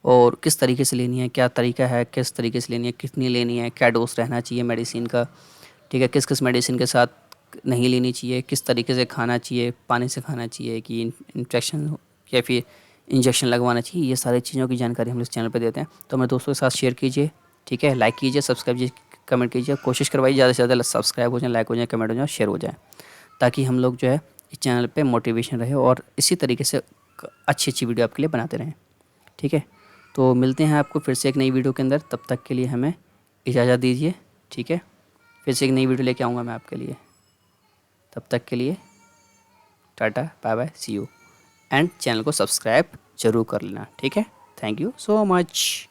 और किस तरीके से लेनी है, क्या तरीका है, किस तरीके से लेनी है, कितनी लेनी है, क्या डोज रहना चाहिए मेडिसिन का, ठीक है, किस किस मेडिसिन के साथ नहीं लेनी चाहिए, किस तरीके से खाना चाहिए, पानी से खाना चाहिए कि इन्फेक्शन या फिर इंजेक्शन लगवाना चाहिए, ये सारी चीज़ों की जानकारी हम इस चैनल पर देते हैं। तो मेरे दोस्तों के साथ शेयर कीजिए, ठीक है, लाइक कीजिए, सब्सक्राइब कीजिए, कमेंट कीजिए, कोशिश करवाइए ज़्यादा से ज़्यादा सब्सक्राइब हो जाए, लाइक हो जाए, कमेंट हो जाए, शेयर हो जाए ताकि हम लोग जो है इस चैनल पे मोटिवेशन रहे और इसी तरीके से अच्छी अच्छी वीडियो आपके लिए बनाते रहें, ठीक है। तो मिलते हैं आपको फिर से एक नई वीडियो के अंदर, तब तक के लिए हमें इजाज़त दीजिए, ठीक है। फिर से एक नई वीडियो लेके आऊँगा मैं आपके लिए, तब तक के लिए टाटा, bye bye, see you and channel को सब्सक्राइब जरूर कर लेना, ठीक है। Thank you so much.